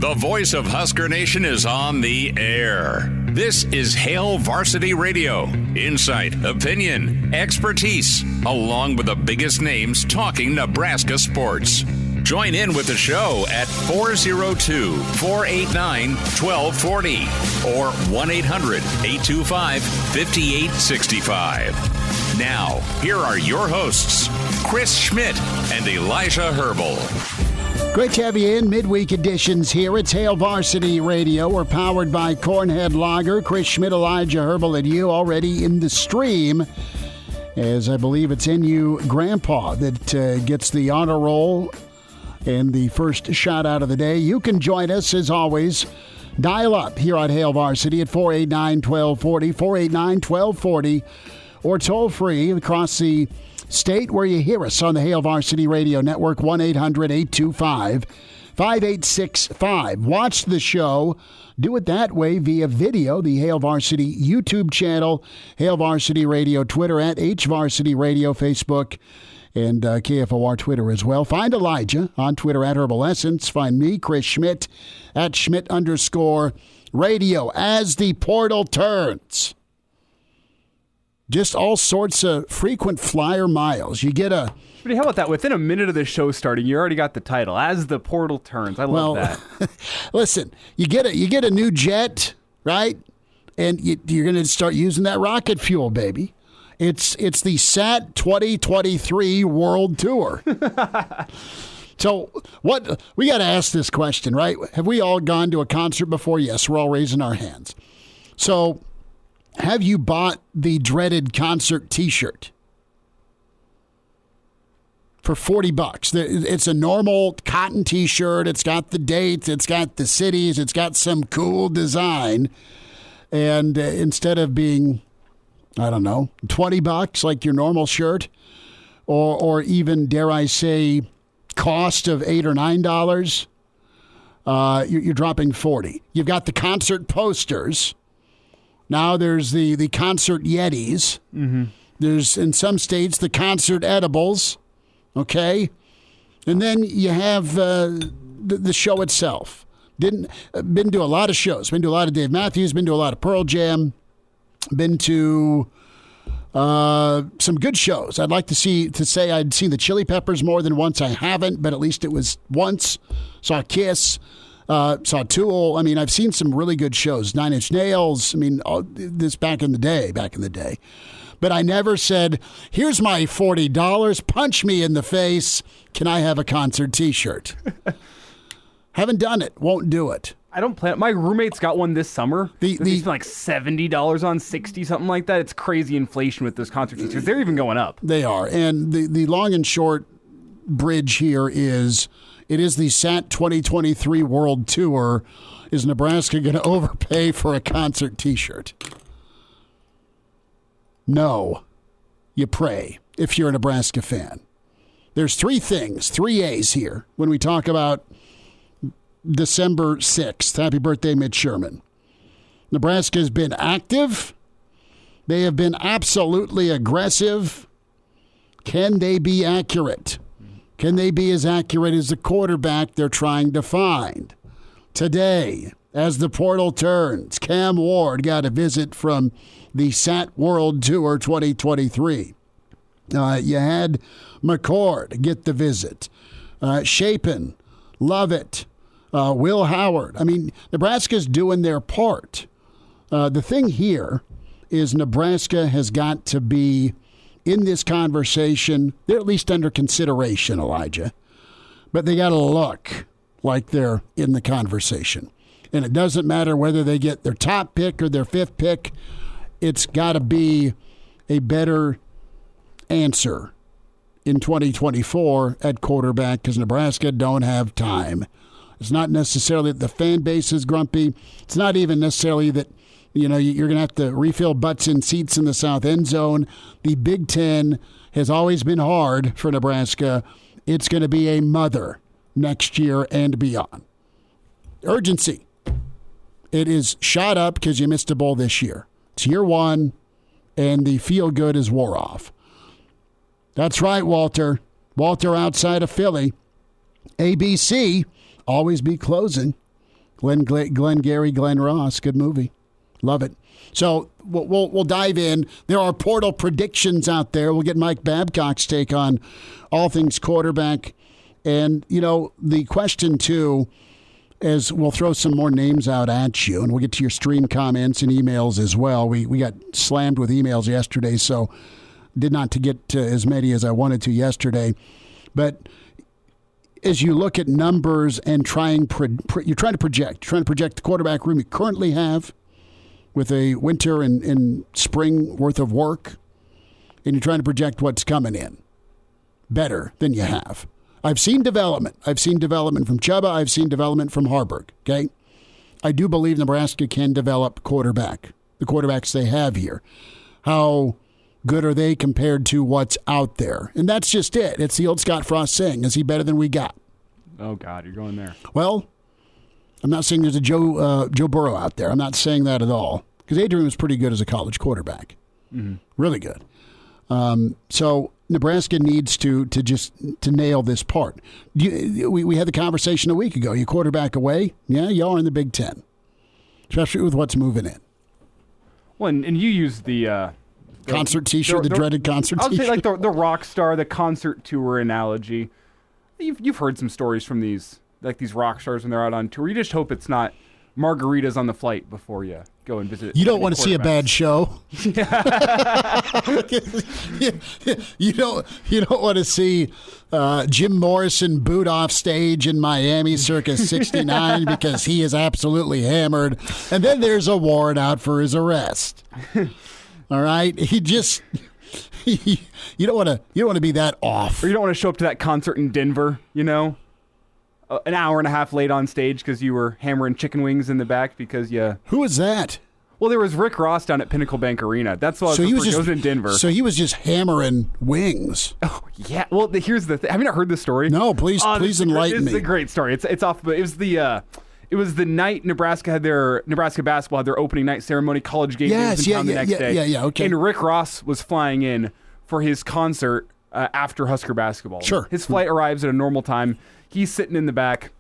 The voice of Husker Nation is on the air. This is Hail Varsity Radio. Insight, opinion, expertise, along with the biggest names talking Nebraska sports. Join in with the show at 402-489-1240 or 1-800-825-5865. Now, here are your hosts, Chris Schmidt and Elijah Herbel. Great to have you in. Midweek editions here. It's Hail Varsity Radio. We're powered by Cornhead Lager. Chris Schmidt, Elijah Herbel, and you already in the stream. As I believe it's NU Grandpa that gets the honor roll and the first shot out of the day. You can join us, as always. Dial up here on Hail Varsity at 489-1240, 489-1240, or toll free across the state where you hear us on the Hail Varsity Radio Network, 1-800-825-5865. Watch the show. Do it that way via video, the Hail Varsity YouTube channel, Hail Varsity Radio Twitter, at HVarsity Radio Facebook, and KFOR Twitter as well. Find Elijah on Twitter at Herbal Essence. Find me, Chris Schmidt, at Schmidt_radio. As the portal turns, just all sorts of frequent flyer miles. You get a... But how about that? Within a minute of the show starting, you already got the title. As the portal turns. I love that. Listen, you get a new jet, right? And you're going to start using that rocket fuel, baby. It's the SAT 2023 World Tour. So what we got to ask this question, right? Have we all gone to a concert before? Yes, we're all raising our hands. So have you bought the dreaded concert T-shirt for $40? It's a normal cotton T-shirt. It's got the dates. It's got the cities. It's got some cool design. And instead of being, I don't know, $20 like your normal shirt, or even, dare I say, cost of $8 or $9, you're dropping $40. You've got the concert posters. Now there's the concert Yetis. Mm-hmm. There's, in some states, the concert edibles. Okay? And then you have the show itself. Been to a lot of shows. Been to a lot of Dave Matthews. Been to a lot of Pearl Jam. Been to some good shows. I'd like to say I'd seen the Chili Peppers more than once. I haven't, but at least it was once. Saw Kiss. Saw Tool. I mean, I've seen some really good shows. Nine Inch Nails. I mean, this back in the day. But I never said, here's my $40. Punch me in the face. Can I have a concert T-shirt? Haven't done it. Won't do it. I don't plan. My roommate's got one this summer. It's like $70 on 60, something like that. It's crazy inflation with those concert T-shirts. They're even going up. They are. And the long and short bridge here is, it is the SAT 2023 World Tour. Is Nebraska going to overpay for a concert T-shirt? No. You pray if you're a Nebraska fan. There's three A's here when we talk about December 6th. Happy birthday, Mitch Sherman. Nebraska has been active. They have been absolutely aggressive. Can they be accurate? Can they be as accurate as the quarterback they're trying to find? Today, as the portal turns, Cam Ward got a visit from the SAT World Tour 2023. You had McCord get the visit. Chapin, Lovett, Will Howard. I mean, Nebraska's doing their part. The thing here is Nebraska has got to be in this conversation. They're at least under consideration, Elijah. But they got to look like they're in the conversation. And it doesn't matter whether they get their top pick or their fifth pick. It's got to be a better answer in 2024 at quarterback, because Nebraska don't have time. It's not necessarily that the fan base is grumpy. It's not even necessarily that, you're going to have to refill butts in seats in the south end zone. The Big Ten has always been hard for Nebraska. It's going to be a mother next year and beyond. Urgency. It is shot up because you missed a bowl this year. It's year one, and the feel good is wore off. That's right, Walter. Walter outside of Philly. ABC, always be closing. Glenn Gary, Glenn Ross. Good movie. Love it. So we'll dive in. There are portal predictions out there. We'll get Mike Babcock's take on all things quarterback. And, the question, too, is we'll throw some more names out at you, and we'll get to your stream comments and emails as well. We got slammed with emails yesterday, so did not to get to as many as I wanted to yesterday. But as you look at numbers and you're trying to project the quarterback room you currently have with a winter and spring worth of work, and you're trying to project what's coming in better than you have. I've seen development. I've seen development from Chuba. I've seen development from Harburg, okay? I do believe Nebraska can develop the quarterbacks they have here. How good are they compared to what's out there? And that's just it. It's the old Scott Frost saying, is he better than we got? Oh, God, you're going there. Well, I'm not saying there's a Joe Burrow out there. I'm not saying that at all. Because Adrian was pretty good as a college quarterback. Mm-hmm. Really good. So Nebraska needs to nail this part. We had the conversation a week ago. You quarterback away? Yeah, you are in the Big Ten. Especially with what's moving in. Well, and you use the concert T-shirt, the dreaded concert T-shirt. I would say like the rock star, the concert tour analogy. You've heard some stories from these rock stars when they're out on tour. You just hope it's not margaritas on the flight before you go and visit. You don't want to see a bad show. You don't want to see Jim Morrison boot off stage in Miami circa 69 because he is absolutely hammered, and then there's a warrant out for his arrest. All right, you don't want to be that off. Or you don't want to show up to that concert in Denver, an hour and a half late on stage because you were hammering chicken wings in the back because you... Who was that? Well, there was Rick Ross down at Pinnacle Bank Arena. That's what he was in Denver. So he was just hammering wings. Oh, yeah. Well, here's the thing. Have you not heard this story? No, please enlighten me. It's a great story. It's off, but it was the night Nebraska basketball had their opening night ceremony, college game games in town the next day. Yeah, okay. And Rick Ross was flying in for his concert after Husker basketball. Sure. His flight arrives at a normal time. He's sitting in the back.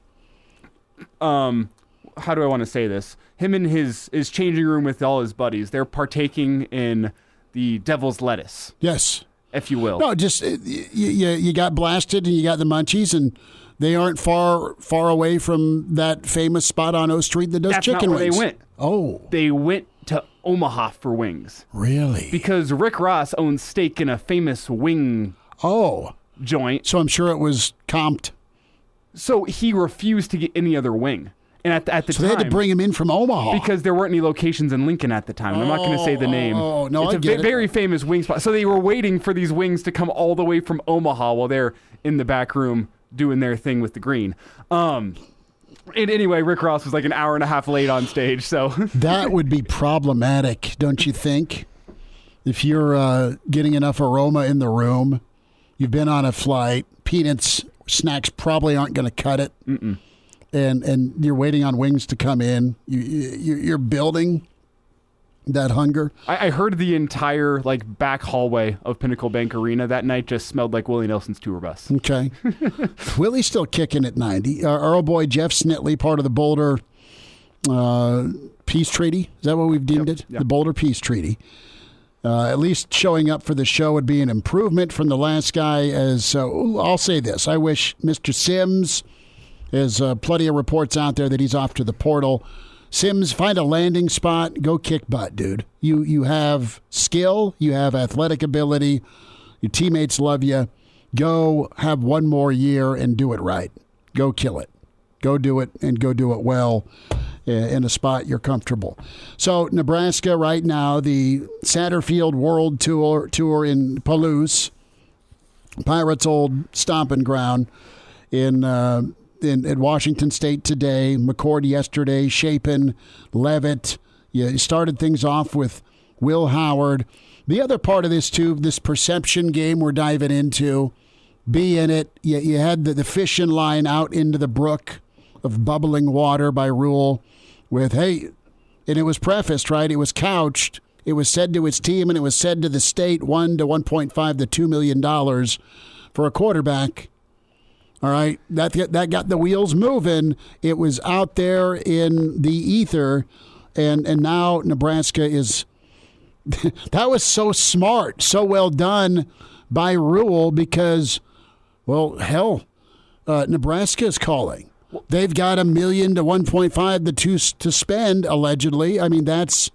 How do I want to say this? Him in his changing room with all his buddies. They're partaking in the devil's lettuce. Yes. If you will. No, just you got blasted and you got the munchies, and they aren't far away from that famous spot on O Street that does chicken wings. That's not where they went. Oh. They went to Omaha for wings. Really? Because Rick Ross owns stake in a famous wing joint. So I'm sure it was comped. So he refused to get any other wing. And at the time... So they had to bring him in from Omaha. Because there weren't any locations in Lincoln at the time. I'm not going to say the name. Oh, no, it's a very famous wing spot. So they were waiting for these wings to come all the way from Omaha while they're in the back room doing their thing with the green. And anyway, Rick Ross was like an hour and a half late on stage. So that would be problematic, don't you think? If you're getting enough aroma in the room, you've been on a flight, peanuts... Snacks probably aren't going to cut it. Mm-mm. And you're waiting on wings to come in. You're building that hunger. I heard the entire back hallway of Pinnacle Bank Arena that night just smelled like Willie Nelson's tour bus. Okay. Willie's still kicking at 90. Our old boy Jeff Snitley, part of the Boulder Peace Treaty. Is that what we've deemed it? Yep. The Boulder Peace Treaty. At least showing up for the show would be an improvement from the last guy. I'll say this. I wish Mr. Sims, there's plenty of reports out there that he's off to the portal. Sims, find a landing spot. Go kick butt, dude. You have skill. You have athletic ability. Your teammates love you. Go have one more year and do it right. Go kill it. Go do it and go do it well. In a spot you're comfortable. So Nebraska right now, the Satterfield World Tour in Palouse, Pirates' old stomping ground in Washington State today. McCord yesterday, Chapin, Levitt. You started things off with Will Howard. The other part of this too, this perception game we're diving into, be in it. You had the fishing line out into the brook of bubbling water by Rule. With, hey, and it was prefaced, right? It was couched. It was said to his team and it was said to the state, $1 to $1.5 to $2 million for a quarterback. All right, that got the wheels moving. It was out there in the ether, and now Nebraska is. That was so smart, so well done by Rule because, well, hell, Nebraska is calling. They've got $1 million to 1.5 to spend allegedly. I mean, that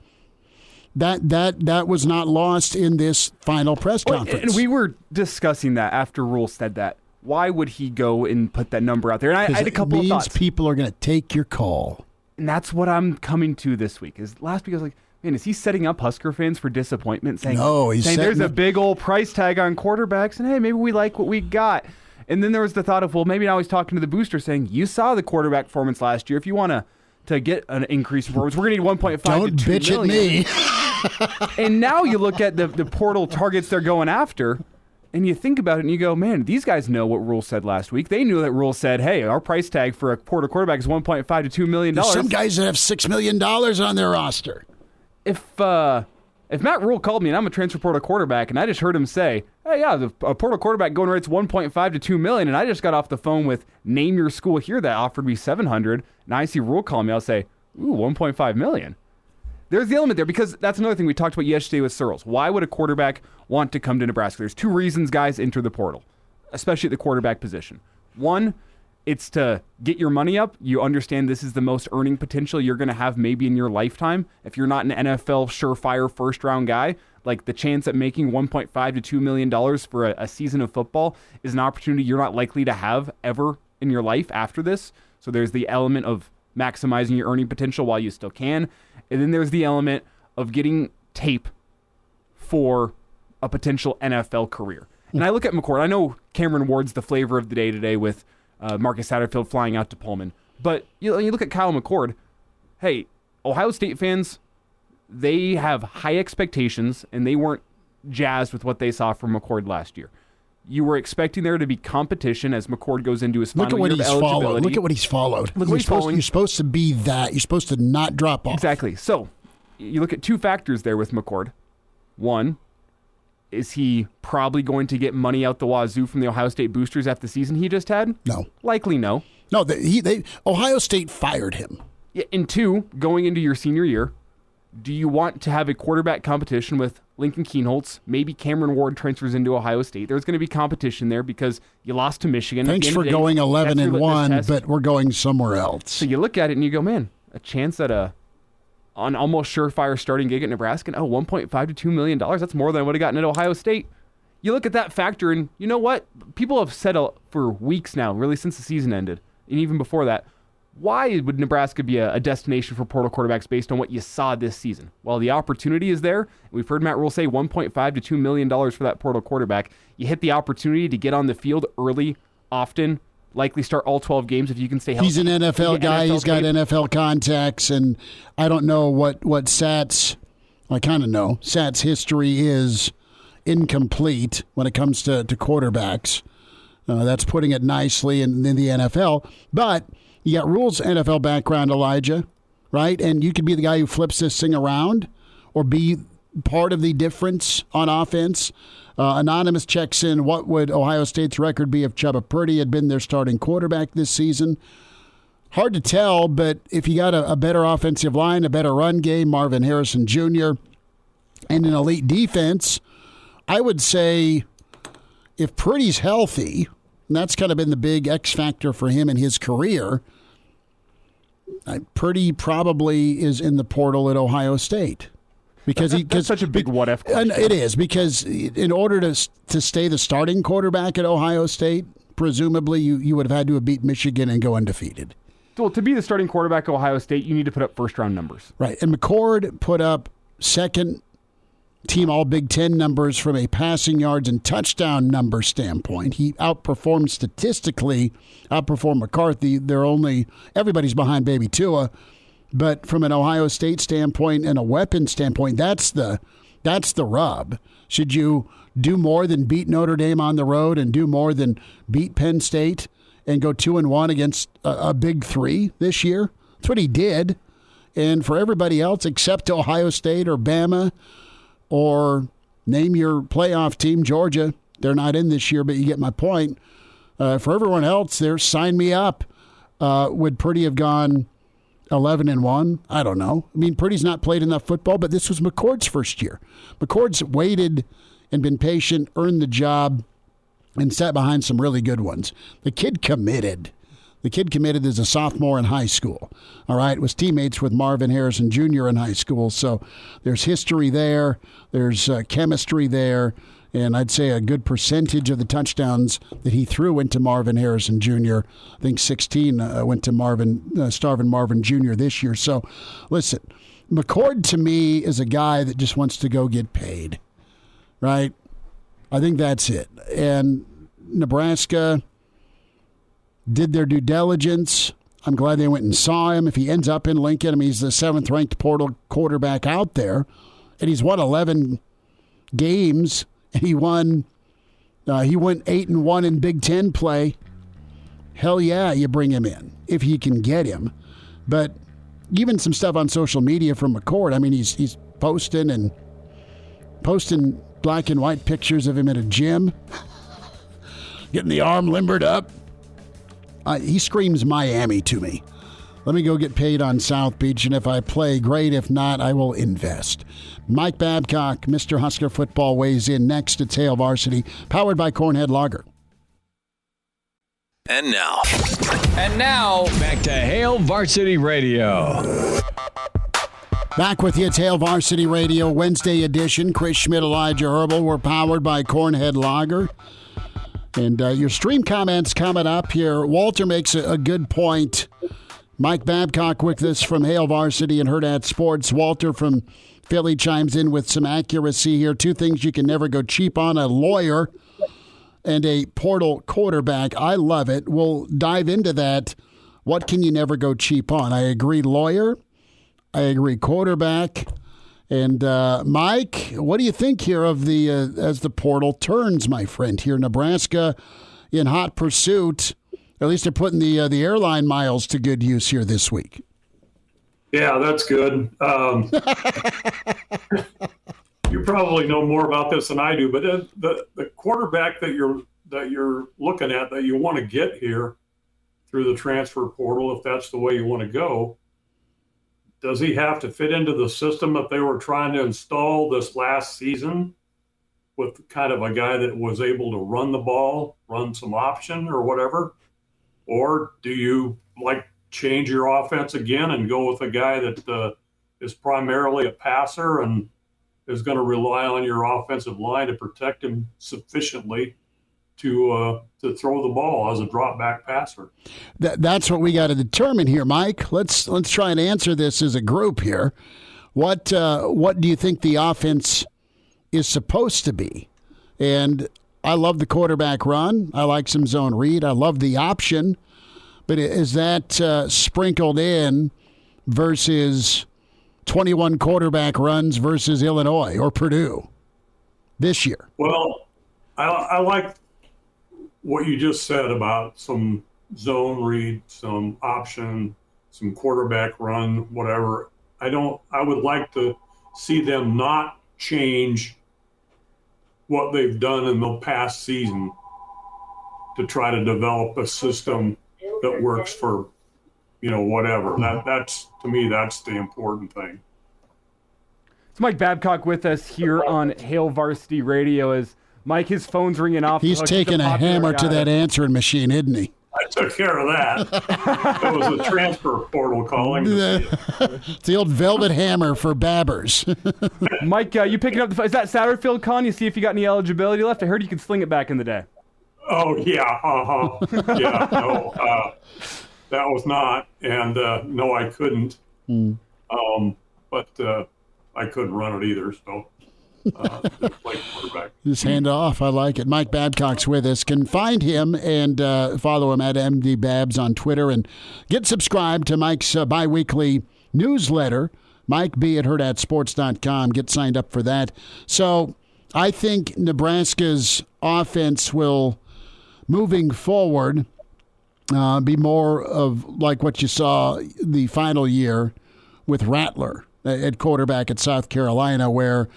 was not lost in this final press conference. And we were discussing that after Rule said that. Why would he go and put that number out there? And I had a couple of thoughts. People are going to take your call. And that's what I'm coming to this week. Is last week I was like, man, is he setting up Husker fans for disappointment? Saying, no, he's saying there's a up big old price tag on quarterbacks, and hey, maybe we like what we got. And then there was the thought of, well, maybe now he's talking to the booster saying, you saw the quarterback performance last year. If you want to get an increase in performance, we're going to need 1.5 Don't to 2 bitch million. at me. And now you look at the portal targets they're going after, and you think about it and you go, man, these guys know what Rule said last week. They knew that Rule said, hey, our price tag for a portal quarterback is $1.5 to $2 million. There's some guys that have $6 million on their roster. If Matt Rule called me and I'm a transfer portal quarterback and I just heard him say, hey, yeah, a portal quarterback going rate's $1.5 to $2 million, and I just got off the phone with name your school here that offered me $700, and I see Rule calling me, I'll say, ooh, $1.5 million. There's the element there because that's another thing we talked about yesterday with Searles. Why would a quarterback want to come to Nebraska? There's two reasons guys enter the portal, especially at the quarterback position. One, it's to get your money up. You understand this is the most earning potential you're going to have maybe in your lifetime. If you're not an NFL surefire first-round guy, like the chance at making $1.5 to $2 million for a season of football is an opportunity you're not likely to have ever in your life after this. So there's the element of maximizing your earning potential while you still can. And then there's the element of getting tape for a potential NFL career. And I look at McCord. I know Cameron Ward's the flavor of the day today with Marcus Satterfield flying out to Pullman. But you look at Kyle McCord. Hey, Ohio State fans, they have high expectations, and they weren't jazzed with what they saw from McCord last year. You were expecting there to be competition as McCord goes into his final year of eligibility. Look at what he's followed. You're supposed to be that. You're supposed to not drop off. Exactly. So you look at two factors there with McCord. One, is he probably going to get money out the wazoo from the Ohio State boosters after the season he just had? No. Likely no. No, Ohio State fired him. And two, going into your senior year, do you want to have a quarterback competition with Lincoln Kienholz? Maybe Cameron Ward transfers into Ohio State. There's going to be competition there because you lost to Michigan. Thanks for going 11-1, but we're going somewhere else. So you look at it and you go, man, a chance at an almost surefire starting gig at Nebraska. Oh, $1.5 to $2 million. That's more than I would have gotten at Ohio State. You look at that factor, and you know what? People have said for weeks now, really since the season ended, and even before that, why would Nebraska be a destination for portal quarterbacks based on what you saw this season? Well, the opportunity is there. We've heard Matt Rule say $1.5 to $2 million for that portal quarterback. You hit the opportunity to get on the field early, often, likely start all 12 games if you can stay healthy. He's an NFL guy. He's got NFL contacts, and I don't know what Sat's, I kind of know, Sat's history is incomplete when it comes to quarterbacks. That's putting it nicely in the NFL. But you got Rule's NFL background, Elijah, right? And you could be the guy who flips this thing around or be part of the difference on offense. Anonymous checks in, what would Ohio State's record be if Chubba Purdy had been their starting quarterback this season? Hard to tell, but if you got a better offensive line, a better run game, Marvin Harrison Jr., and an elite defense, I would say if Purdy's healthy, and that's kind of been the big X factor for him in his career, Purdy probably is in the portal at Ohio State. Because that's such a big what-if question. It is, because in order to stay the starting quarterback at Ohio State, presumably you would have had to have beat Michigan and go undefeated. Well, to be the starting quarterback at Ohio State, you need to put up first-round numbers. Right, and McCord put up second-team All-Big Ten numbers from a passing yards and touchdown number standpoint. He outperformed McCarthy. Everybody's behind Baby Tua. But from an Ohio State standpoint and a weapon standpoint, that's the rub. Should you do more than beat Notre Dame on the road and do more than beat Penn State and go 2-1 against a big three this year? That's what he did. And for everybody else except Ohio State or Bama or name your playoff team, Georgia, they're not in this year, but you get my point. For everyone else there, sign me up. Would Purdy have gone 11-1? I don't know. I mean, Purdy's not played enough football, but this was McCord's first year. McCord's waited and been patient, earned the job, and sat behind some really good ones. The kid committed. The kid committed as a sophomore in high school. All right, was teammates with Marvin Harrison Jr. in high school, so there's history there. There's chemistry there. And I'd say a good percentage of the touchdowns that he threw went to Marvin Harrison Jr. I think 16 went to Starvin Marvin Jr. this year. So, listen, McCord to me is a guy that just wants to go get paid, right? I think that's it. And Nebraska did their due diligence. I'm glad they went and saw him. If he ends up in Lincoln, I mean, he's the 7th-ranked portal quarterback out there, and he's won 11 games. He won. He went 8-1 in Big Ten play. Hell yeah, you bring him in if you can get him. But even some stuff on social media from McCord. I mean, he's posting black and white pictures of him at a gym, getting the arm limbered up. He screams Miami to me. Let me go get paid on South Beach, and if I play, great. If not, I will invest. Mike Babcock, Mr. Husker Football, weighs in next. It's Hail Varsity, powered by Cornhead Lager. And now, back to Hail Varsity Radio. Back with you, it's Hail Varsity Radio, Wednesday edition. Chris Schmidt, Elijah Herbel. We're powered by Cornhead Lager. And your stream comments coming up here. Walter makes a good point. Mike Babcock with us from Hail Varsity and Hurrdat Sports. Walter from Philly chimes in with some accuracy here. Two things you can never go cheap on: a lawyer and a portal quarterback. I love it. We'll dive into that. What can you never go cheap on? I agree, lawyer. I agree, quarterback. And Mike, what do you think here of the as the portal turns, my friend? Here, Nebraska in hot pursuit. At least they're putting the airline miles to good use here this week. Yeah, that's good. You probably know more about this than I do, but the quarterback that you're looking at, that you want to get here through the transfer portal, if that's the way you want to go, does he have to fit into the system that they were trying to install this last season, with kind of a guy that was able to run the ball, run some option or whatever? Or do you change your offense again and go with a guy that is primarily a passer and is going to rely on your offensive line to protect him sufficiently to throw the ball as a drop back passer? That's what we got to determine here, Mike. Let's try and answer this as a group here. What do you think the offense is supposed to be? And I love the quarterback run. I like some zone read. I love the option. But is that sprinkled in versus 21 quarterback runs versus Illinois or Purdue this year? Well, I like what you just said about some zone read, some option, some quarterback run, whatever. I would like to see them not change what they've done in the past season to try to develop a system that works for, whatever. That's to me, that's the important thing. It's Mike Babcock with us here on Hail Varsity Radio. As Mike, his phone's ringing off. He's taking a hammer to that answering machine, isn't he? I took care of that. That was a transfer portal calling. It's the old velvet hammer for babbers. Mike, you picking up is that Satterfield calling you, see if you got any eligibility left? I heard you could sling it back in the day. Oh, yeah. Yeah, no, that was not. And no, I couldn't. But I couldn't run it either, so just play quarterback. Just hand off. I like it. Mike Babcock's with us. Can find him and follow him at MD Babs on Twitter and get subscribed to Mike's bi-weekly newsletter, Mike B at hurrdatsports.com. Get signed up for that. So I think Nebraska's offense will, moving forward, be more of like what you saw the final year with Rattler at quarterback at South Carolina, where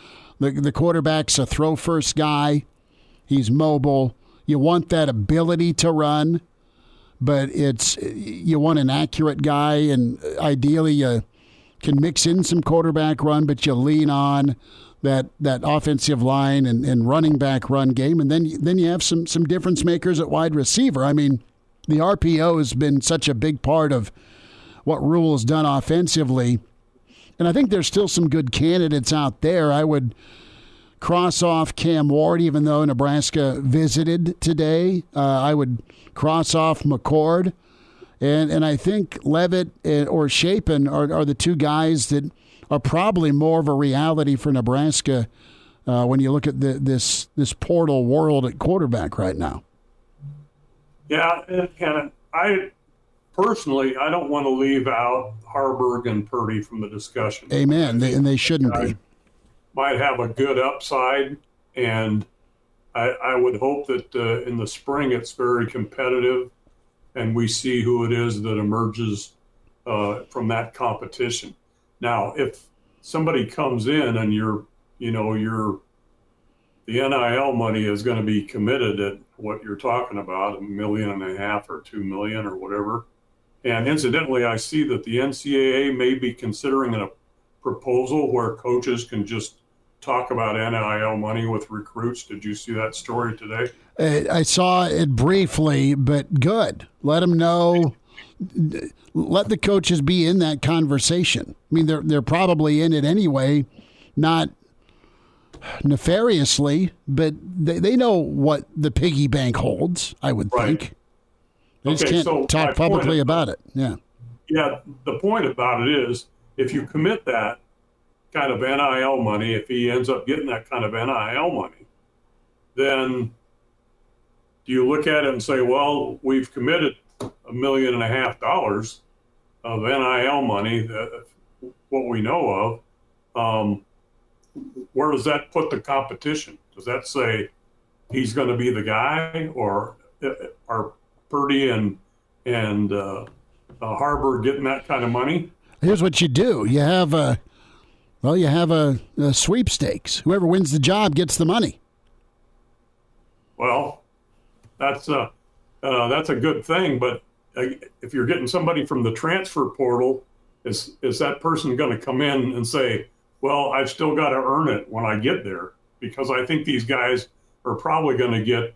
the quarterback's a throw-first guy. He's mobile. You want that ability to run, but you want an accurate guy, and ideally you can mix in some quarterback run, but you lean on that offensive line and running back run game, and then you have some difference makers at wide receiver. I mean, the RPO has been such a big part of what Rule has done offensively, and I think there's still some good candidates out there. I would cross off Cam Ward, even though Nebraska visited today. I would cross off McCord, and I think Levitt or Chapin are the two guys that are probably more of a reality for Nebraska when you look at this portal world at quarterback right now. Yeah, and I personally, I don't want to leave out Harburg and Purdy from the discussion. Amen, and they shouldn't be. Might have a good upside, and I would hope that in the spring it's very competitive, and we see who it is that emerges from that competition. Now, if somebody comes in and the NIL money is going to be committed at what you're talking about, $1.5 million or $2 million or whatever. And incidentally, I see that the NCAA may be considering a proposal where coaches can just talk about NIL money with recruits. Did you see that story today? I saw it briefly, but good. Let them know. Let the coaches be in that conversation. I mean, they're probably in it anyway, not nefariously, but they know what the piggy bank holds, I would think. They just can't talk publicly about it. Yeah. Yeah, the point about it is if you commit that kind of NIL money, if he ends up getting that kind of NIL money, then do you look at it and say, well, we've committed $1.5 million of NIL money, what we know of, where does that put the competition? Does that say he's going to be the guy, or are Purdy and Harburg getting that kind of money? Here's what you do. You have a sweepstakes. Whoever wins the job gets the money. Well, that's a good thing, but if you're getting somebody from the transfer portal, is that person going to come in and say, well, I've still got to earn it when I get there? Because I think these guys are probably going to get,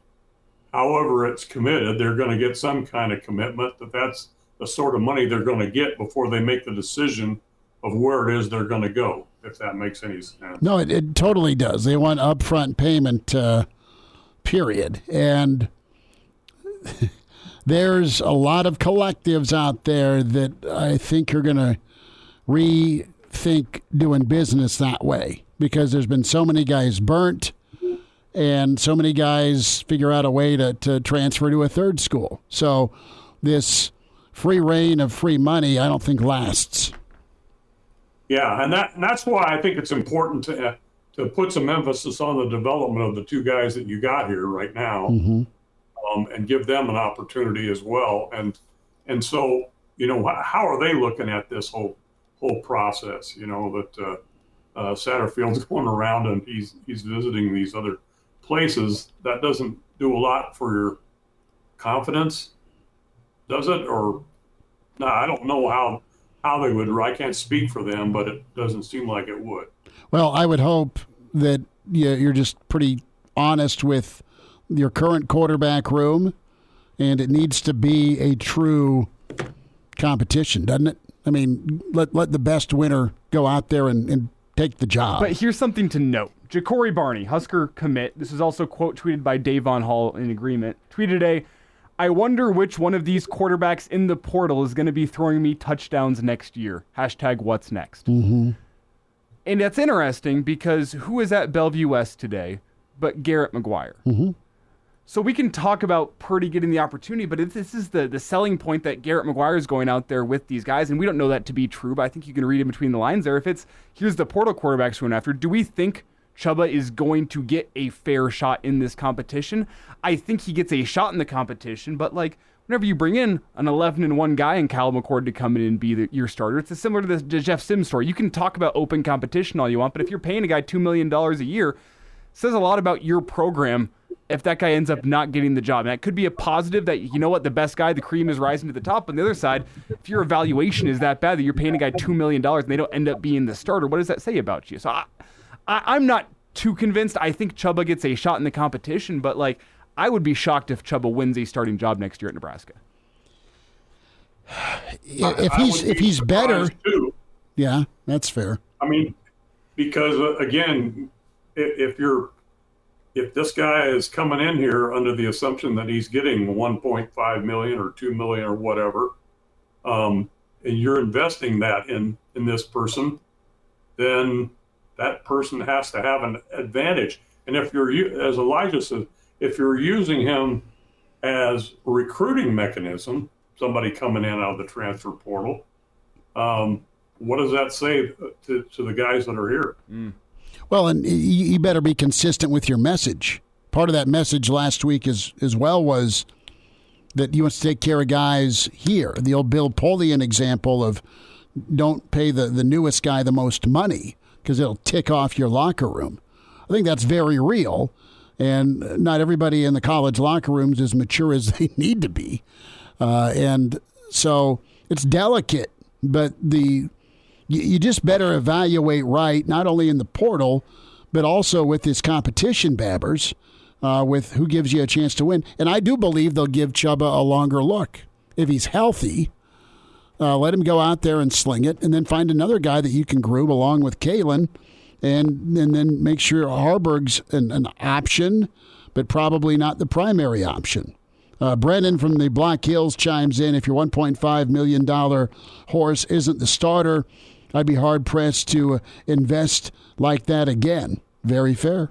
however it's committed, they're going to get some kind of commitment that's the sort of money they're going to get before they make the decision of where it is they're going to go, if that makes any sense. No, it totally does. They want upfront payment, period. And there's a lot of collectives out there that I think are going to rethink doing business that way, because there's been so many guys burnt and so many guys figure out a way to transfer to a third school. So this free reign of free money, I don't think lasts. Yeah, and that's why I think it's important to put some emphasis on the development of the two guys that you got here right now, and give them an opportunity as well. And so, how are they looking at this whole process? That Satterfield's going around and he's visiting these other places. That doesn't do a lot for your confidence, does it? Or no, I don't know how they would. I can't speak for them, but it doesn't seem like it would. Well, I would hope that you're just pretty honest with your current quarterback room, and it needs to be a true competition, doesn't it? I mean, let the best winner go out there and take the job. But here's something to note. Ja'Cory Barney, Husker commit. This is also quote tweeted by Davon Hall in agreement. Tweeted today, I wonder which one of these quarterbacks in the portal is going to be throwing me touchdowns next year. #what's next. And that's interesting because who is at Bellevue West today but Garrett McGuire? So we can talk about Purdy getting the opportunity, but if this is the selling point that Garrett McGuire is going out there with these guys, and we don't know that to be true, but I think you can read in between the lines there. If it's, here's the portal quarterbacks going after, do we think Chubba is going to get a fair shot in this competition? I think he gets a shot in the competition, but whenever you bring in an 11-1 guy in Cal McCord to come in and be your starter, it's similar to the Jeff Sims story. You can talk about open competition all you want, but if you're paying a guy $2 million a year, it says a lot about your program if that guy ends up not getting the job. And that could be a positive that, you know what, the best guy, the cream is rising to the top. On the other side, if your evaluation is that bad that you're paying a guy $2 million and they don't end up being the starter, what does that say about you? So I'm not too convinced. I think Chubba gets a shot in the competition, but like, I would be shocked if Chubba wins a starting job next year at Nebraska. If he's better, too. Yeah, that's fair. I mean, because again, if this guy is coming in here under the assumption that he's getting 1.5 million or 2 million or whatever, and you're investing that in this person, then that person has to have an advantage. And if you're, as Elijah said, if you're using him as a recruiting mechanism, somebody coming in out of the transfer portal, what does that say to the guys that are here? Well, and you better be consistent with your message. Part of that message last week as well was that you want to take care of guys here. The old Bill Polian example of don't pay the newest guy the most money because it'll tick off your locker room. I think that's very real, and not everybody in the college locker rooms is mature as they need to be. And so it's delicate, but you just better evaluate right, not only in the portal, but also with this competition, Babbers, with who gives you a chance to win. And I do believe they'll give Chubba a longer look. If he's healthy, let him go out there and sling it, and then find another guy that you can group along with Kalen, and then make sure Harburg's an option, but probably not the primary option. Brennan from the Black Hills chimes in, if your $1.5 million horse isn't the starter, I'd be hard-pressed to invest like that again. Very fair.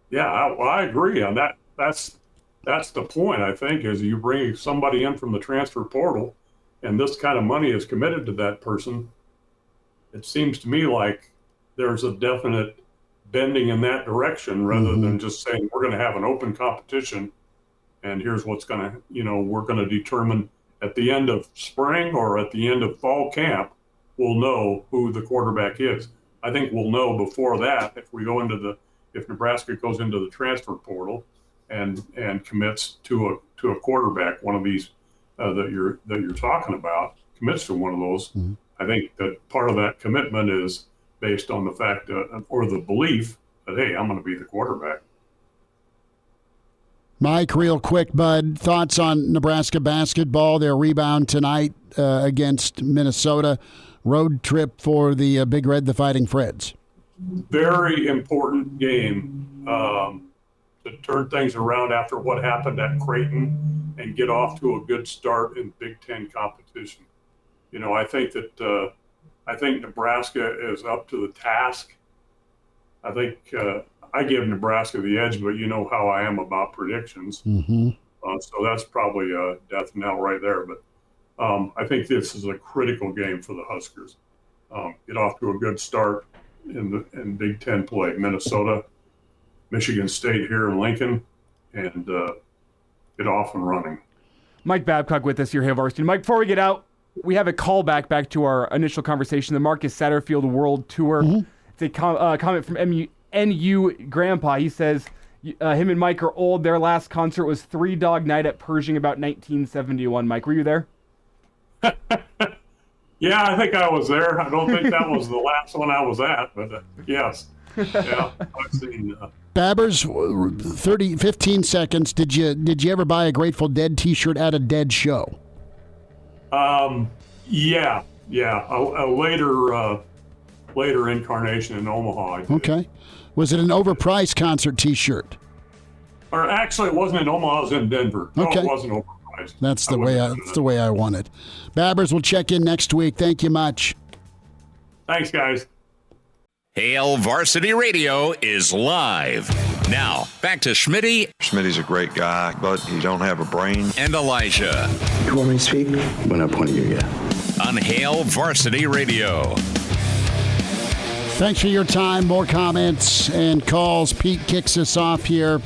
Yeah, I agree on that. That's the point, I think, is you bring somebody in from the transfer portal and this kind of money is committed to that person. It seems to me like there's a definite bending in that direction rather than just saying we're going to have an open competition and here's what's going to, we're going to determine at the end of spring or at the end of fall camp, we'll know who the quarterback is. I think we'll know before that if Nebraska goes into the transfer portal and commits to a quarterback, one of these that you're talking about, commits to one of those. I think that part of that commitment is based on the fact or the belief that, hey, I'm going to be the quarterback. Mike, real quick, bud, thoughts on Nebraska basketball, their rebound tonight against Minnesota, road trip for the Big Red, the Fighting Freds. Very important game to turn things around after what happened at Creighton and get off to a good start in Big Ten competition. I think Nebraska is up to the task. I think I give Nebraska the edge, but you know how I am about predictions. So that's probably a death knell right there. But I think this is a critical game for the Huskers. Get off to a good start in Big Ten play. Minnesota, Michigan State here in Lincoln, and get off and running. Mike Babcock with us here, Hail Varsity. Mike, before we get out, we have a callback back to our initial conversation, the Marcus Satterfield World Tour. It's a comment from NU Grandpa. He says him and Mike are old. Their last concert was Three Dog Night at Pershing about 1971. Mike, were you there? Yeah, I think I was there. I don't think that was the last one I was at, but yes. Yeah, I've seen Babbers, 15 seconds. Did you ever buy a Grateful Dead T-shirt at a Dead show? Yeah. A later incarnation in Omaha. I did. Okay. Was it an overpriced concert T-shirt? Or actually, it wasn't in Omaha. It was in Denver. Okay. No, it wasn't overpriced. That's the way I want it. Babbers, will check in next week. Thank you much. Thanks, guys. Hail Varsity Radio is live. Now, back to Schmitty. Schmitty's a great guy, but he don't have a brain. And Elijah. You want me to speak? When I point at you, yeah. On Hail Varsity Radio. Thanks for your time. More comments and calls. Pete kicks us off here.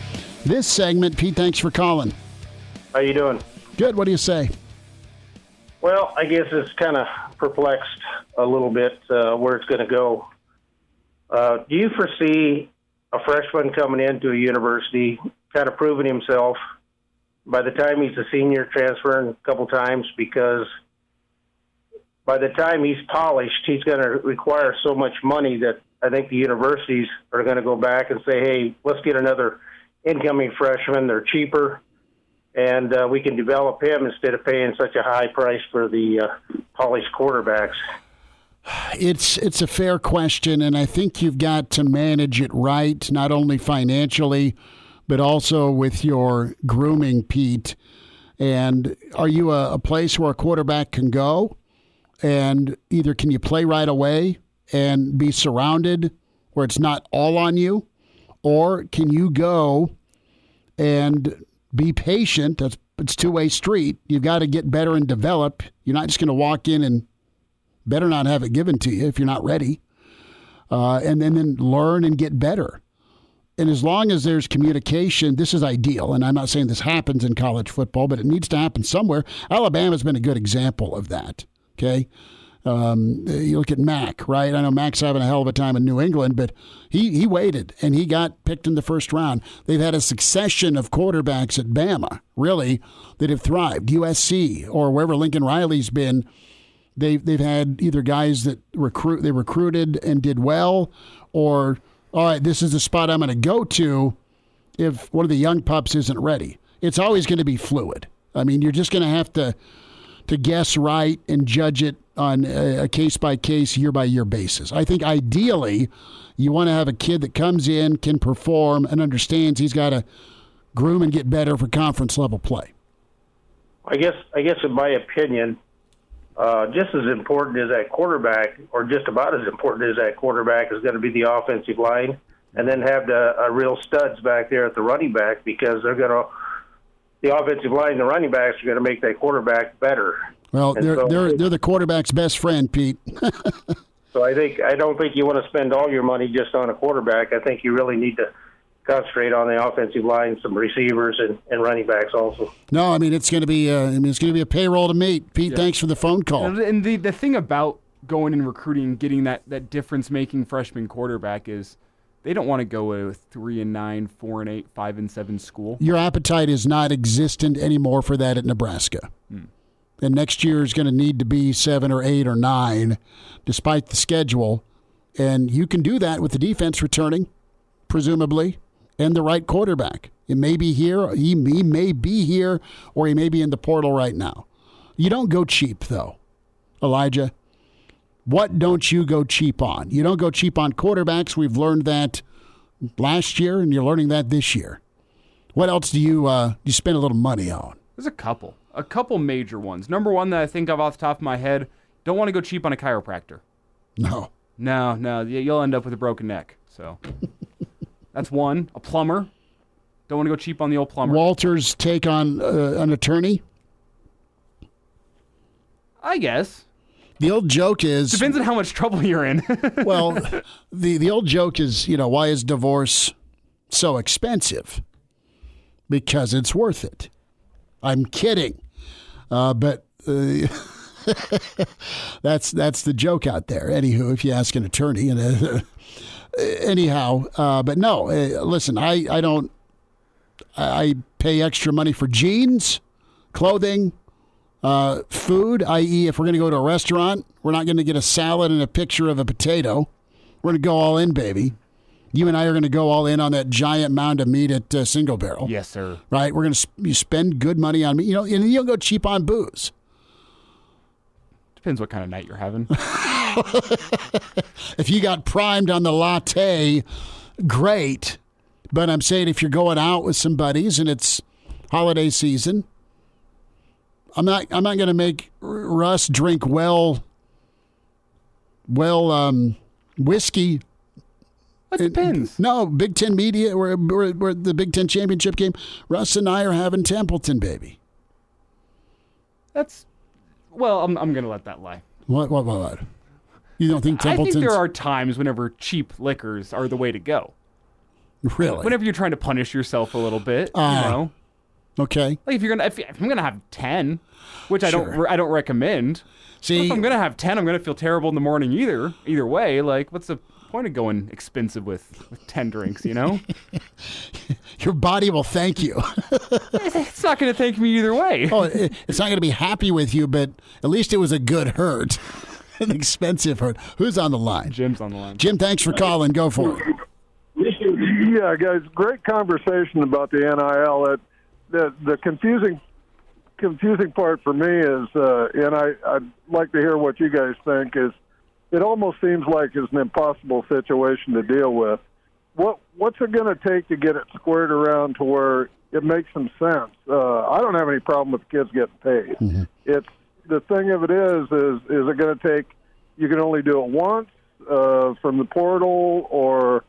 This segment, Pete, thanks for calling. How you doing? Good. What do you say? Well, I guess it's kind of perplexed a little bit where it's going to go. Do you foresee a freshman coming into a university, kind of proving himself. By the time he's a senior, transferring a couple times, because by the time he's polished, he's going to require so much money that I think the universities are going to go back and say, hey, let's get another incoming freshman. They're cheaper, and we can develop him instead of paying such a high price for the polished quarterbacks. It's a fair question, and I think you've got to manage it right, not only financially, but also with your grooming, Pete. And are you a place where a quarterback can go, and either can you play right away and be surrounded where it's not all on you, or can you go and be patient? It's a two-way street. You've got to get better and develop. You're not just going to walk in and better not have it given to you if you're not ready, and then learn and get better. And as long as there's communication, this is ideal. And I'm not saying this happens in college football, but it needs to happen somewhere. Alabama's been a good example of that, okay? You look at Mac, right? I know Mac's having a hell of a time in New England, but he waited, and he got picked in the first round. They've had a succession of quarterbacks at Bama, really, that have thrived. USC or wherever Lincoln Riley's been, they've had either guys that they recruited and did well, or, all right, this is the spot I'm going to go to if one of the young pups isn't ready. It's always going to be fluid. I mean, you're just going to have to guess right and judge it on a case-by-case, year-by-year basis. I think ideally you want to have a kid that comes in, can perform, and understands he's got to groom and get better for conference-level play. I guess in my opinion, just as important as that quarterback, or just about as important as that quarterback, is going to be the offensive line, and then have the real studs back there at the running back, because the offensive line and the running backs are going to make that quarterback better. Well, they're the quarterback's best friend, Pete. So I don't think you want to spend all your money just on a quarterback. I think you really need to concentrate on the offensive line, some receivers, and running backs also. No, I mean it's going to be a payroll to meet. Pete, yeah. Thanks for the phone call. And the thing about going and recruiting, getting that difference-making freshman quarterback is they don't want to go with a 3-9, 4-8, 5-7 school. Your appetite is not existent anymore for that at Nebraska. And next year is going to need to be 7 or 8 or 9, despite the schedule. And you can do that with the defense returning, presumably, and the right quarterback. It may be here, he may be here, or he may be in the portal right now. You don't go cheap, though, Elijah. What don't you go cheap on? You don't go cheap on quarterbacks. We've learned that last year, and you're learning that this year. What else do you spend a little money on? There's a couple major ones. Number one that I think of off the top of my head, don't want to go cheap on a chiropractor. No. You'll end up with a broken neck. So that's one. A plumber. Don't want to go cheap on the old plumber. Walter's take on an attorney? I guess. The old joke is... Depends on how much trouble you're in. Well, the old joke is, why is divorce so expensive? Because it's worth it. I'm kidding. But that's the joke out there. Anywho, if you ask an attorney. But no, listen, I pay extra money for jeans, clothing, food, i.e. if we're going to go to a restaurant, we're not going to get a salad and a picture of a potato. We're going to go all in, baby. You and I are going to go all in on that giant mound of meat at Single Barrel. Yes, sir. Right? We're going to spend good money on meat. And you don't go cheap on booze. Depends what kind of night you're having. If you got primed on the latte, great. But I'm saying if you're going out with some buddies and it's holiday season, I'm not going to make Russ drink whiskey. It depends. No, Big Ten Media, we're the Big Ten championship game. Russ and I are having Templeton, baby. I'm going to let that lie. What? You don't think Templeton's... I think there are times whenever cheap liquors are the way to go. Really? Whenever you're trying to punish yourself a little bit, Okay. Like if I'm gonna have 10, which Sure. I don't recommend. See, if I'm gonna have 10, I'm gonna feel terrible in the morning either way. Like what's the Point of going expensive with 10 drinks, you know? Your body will thank you. It's not going to thank me either way. Oh, it's not going to be happy with you, but at least it was a good hurt. An expensive hurt. Who's on the line? Jim's on the line. Jim, thanks for calling. Go for it. Yeah, guys, great conversation about the NIL. The confusing part for me is, and I'd like to hear what you guys think, is it almost seems like it's an impossible situation to deal with. What's it going to take to get it squared around to where it makes some sense? I don't have any problem with kids getting paid. Mm-hmm. It's the thing of it is it going to take? You can only do it once from the portal, or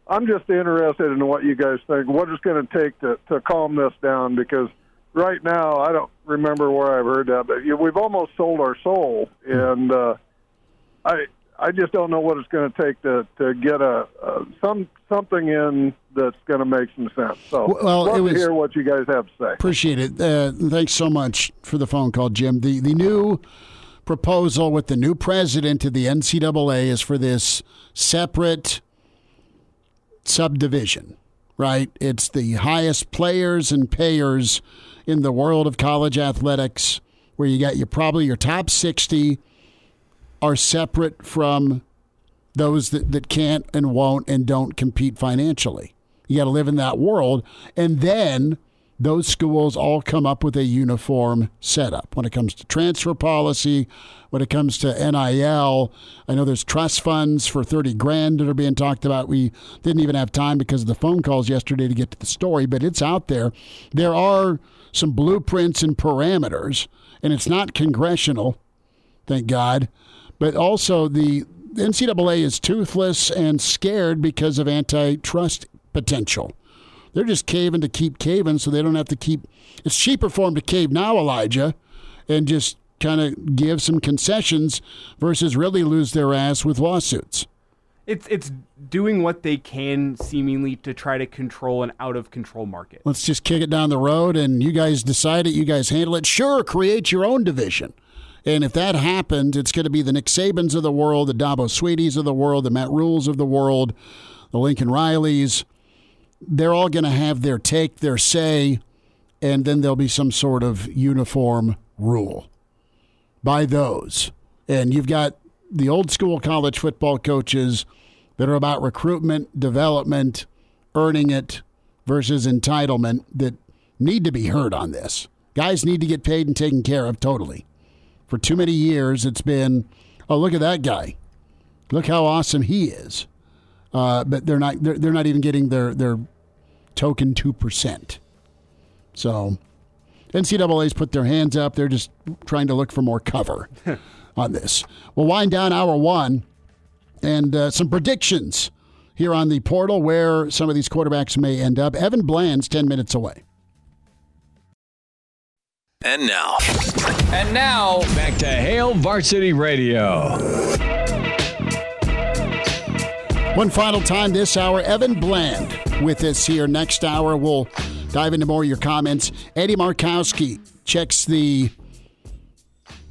I'm just interested in what you guys think. What it's going to take to calm this down? Because right now, I don't remember where I've heard that, but we've almost sold our soul, and I just don't know what it's going to take to get something in that's going to make some sense. So, love to hear what you guys have to say. Appreciate it. Thanks so much for the phone call, Jim. The new proposal with the new president of the NCAA is for this separate subdivision, right? It's the highest players and payers in the world of college athletics, where you got your top 60 are separate from those that can't and won't and don't compete financially. You got to live in that world. And then those schools all come up with a uniform setup when it comes to transfer policy, when it comes to NIL. I know there's trust funds for $30,000 that are being talked about. We didn't even have time because of the phone calls yesterday to get to the story, but it's out there. There are some blueprints and parameters, and it's not congressional, thank God. But also the NCAA is toothless and scared because of antitrust potential. They're just caving to keep caving so they don't have to keep – it's cheaper for them to cave now, Elijah, and just kind of give some concessions versus really lose their ass with lawsuits. It's doing what they can seemingly to try to control an out-of-control market. Let's just kick it down the road, and you guys decide it. You guys handle it. Sure, create your own division. And if that happens, it's going to be the Nick Sabans of the world, the Dabo Sweeties of the world, the Matt Rules of the world, the Lincoln Rileys. They're all going to have their take, their say, and then there'll be some sort of uniform rule by those. And you've got the old school college football coaches that are about recruitment, development, earning it versus entitlement that need to be heard on this. Guys need to get paid and taken care of totally. For too many years, it's been, oh, look at that guy. Look how awesome he is. But they're not even getting their token 2%. So NCAA's put their hands up. They're just trying to look for more cover on this. We'll wind down hour one and some predictions here on the portal where some of these quarterbacks may end up. Evan Bland's 10 minutes away. And now, back to Hail Varsity Radio. One final time this hour, Evan Bland with us here. Next hour, we'll dive into more of your comments. Andy Markowski checks the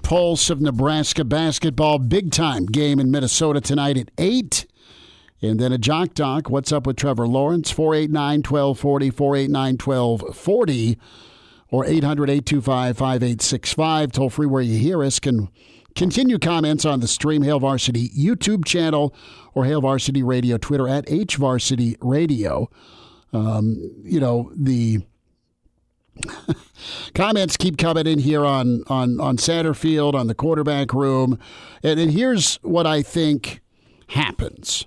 pulse of Nebraska basketball. Big-time game in Minnesota tonight at 8. And then a Jock Doc, what's up with Trevor Lawrence? 489-1240, 489-1240. Or 800-825-5865. Toll free where you hear us. Can continue comments on the Stream Hail Varsity YouTube channel or Hail Varsity Radio Twitter at HVarsity Radio. The comments keep coming in here on Satterfield, on the quarterback room. And here's what I think happens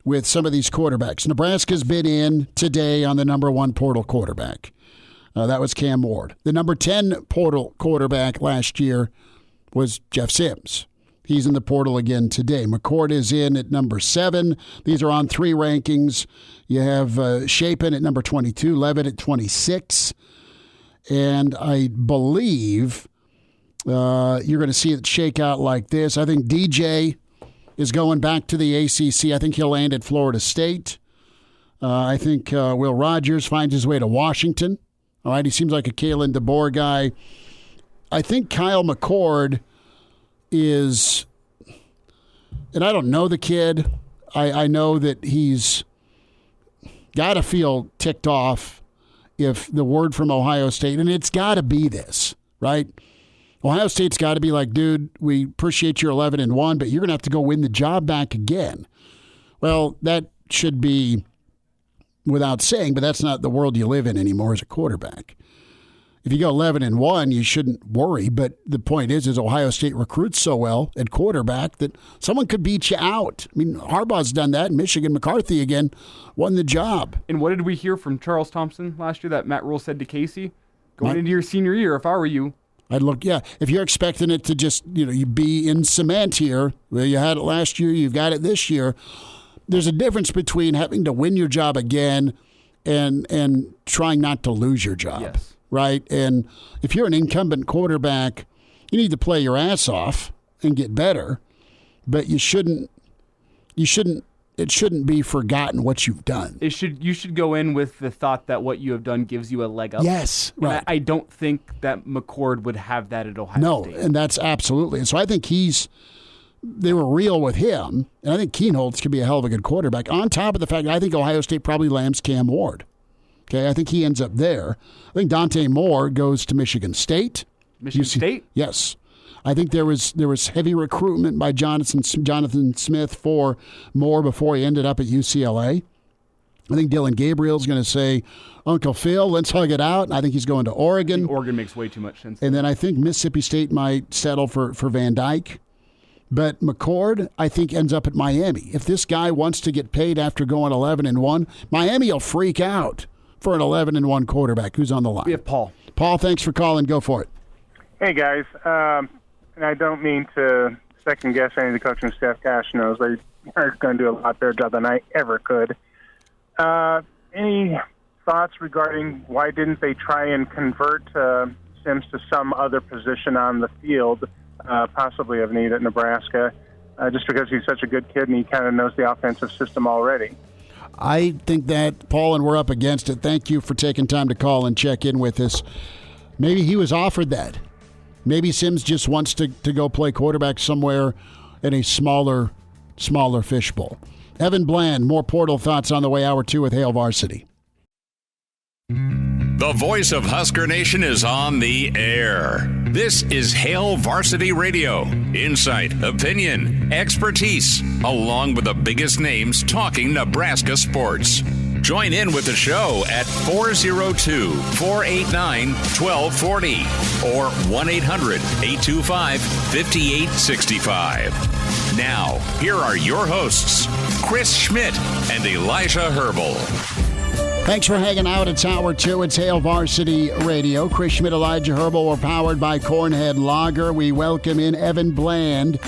with some of these quarterbacks. Nebraska's been in today on the number 1 portal quarterback. That was Cam Ward. The number 10 portal quarterback last year was Jeff Sims. He's in the portal again today. McCord is in at number 7. These are on 3 rankings. You have Chapin at number 22, Levitt at 26. And I believe you're going to see it shake out like this. I think DJ is going back to the ACC. I think he'll land at Florida State. I think Will Rogers finds his way to Washington. All right, he seems like a Kalen DeBoer guy. I think Kyle McCord is, and I don't know the kid. I know that he's got to feel ticked off if the word from Ohio State, and it's got to be this, right? Ohio State's got to be like, dude, we appreciate your 11-1, but you're going to have to go win the job back again. Well, that should be without saying, but that's not the world you live in anymore as a quarterback. If you go 11-1, you shouldn't worry. But the point is Ohio State recruits so well at quarterback that someone could beat you out. I mean, Harbaugh's done that, and Michigan McCarthy again won the job. And what did we hear from Charles Thompson last year that Matt Rule said to Casey? Going into your senior year, if I were you, I'd look, if you're expecting it to just, you be in cement here, well, you had it last year, you've got it this year. There's a difference between having to win your job again and trying not to lose your job. Yes. Right? And if you're an incumbent quarterback, you need to play your ass off and get better, but it shouldn't be forgotten what you've done. You should go in with the thought that what you have done gives you a leg up. Yes, right. I don't think that McCord would have that at Ohio State. No, and that's absolutely. And so I think they were real with him, and I think Keenholz could be a hell of a good quarterback. On top of the fact, I think Ohio State probably lands Cam Ward. Okay, I think he ends up there. I think Dante Moore goes to Michigan State. Michigan State? Yes. I think there was heavy recruitment by Jonathan Smith for Moore before he ended up at UCLA. I think Dylan Gabriel's going to say, Uncle Phil, let's hug it out. I think he's going to Oregon. I think Oregon makes way too much sense. And then I think Mississippi State might settle for Van Dyke. But McCord, I think, ends up at Miami. If this guy wants to get paid after going 11-1, Miami will freak out for an 11-1 quarterback. Who's on the line? We have Paul. Paul, thanks for calling. Go for it. Hey, guys. And I don't mean to second-guess any of the coaching staff. Gosh knows they are going to do a lot better job than I ever could. Any thoughts regarding why didn't they try and convert Sims to some other position on the field, possibly of need at Nebraska, just because he's such a good kid and he kind of knows the offensive system already? I think that, Paul, and we're up against it. Thank you for taking time to call and check in with us. Maybe he was offered that. Maybe Sims just wants to go play quarterback somewhere in a smaller fishbowl. Evan Bland, more portal thoughts on the way. Hour 2 with Hail Varsity. The voice of Husker Nation is on the air. This is Hail Varsity Radio. Insight, opinion, expertise, along with the biggest names talking Nebraska sports. Join in with the show at 402-489-1240 or 1-800-825-5865. Now, here are your hosts, Chris Schmidt and Elijah Herbel. Thanks for hanging out. It's Hour 2. It's Hail Varsity Radio. Chris Schmidt, Elijah Herbel. We're powered by Cornhead Lager. We welcome in Evan Bland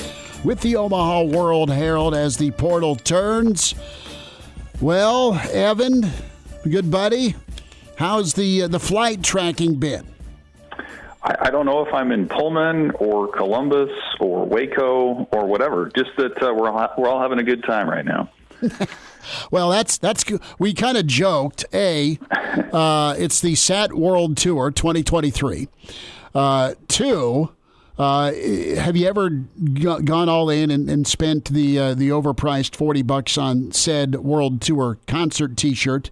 with the Omaha World Herald as the portal turns. Well, Evan, good buddy, how's the flight tracking been? I don't know if I'm in Pullman or Columbus or Waco or whatever. Just that we're all having a good time right now. Well, that's good. We kind of joked. It's the SAT World Tour 2023. 2, have you ever gone all in and spent the overpriced $40 on said World Tour concert T-shirt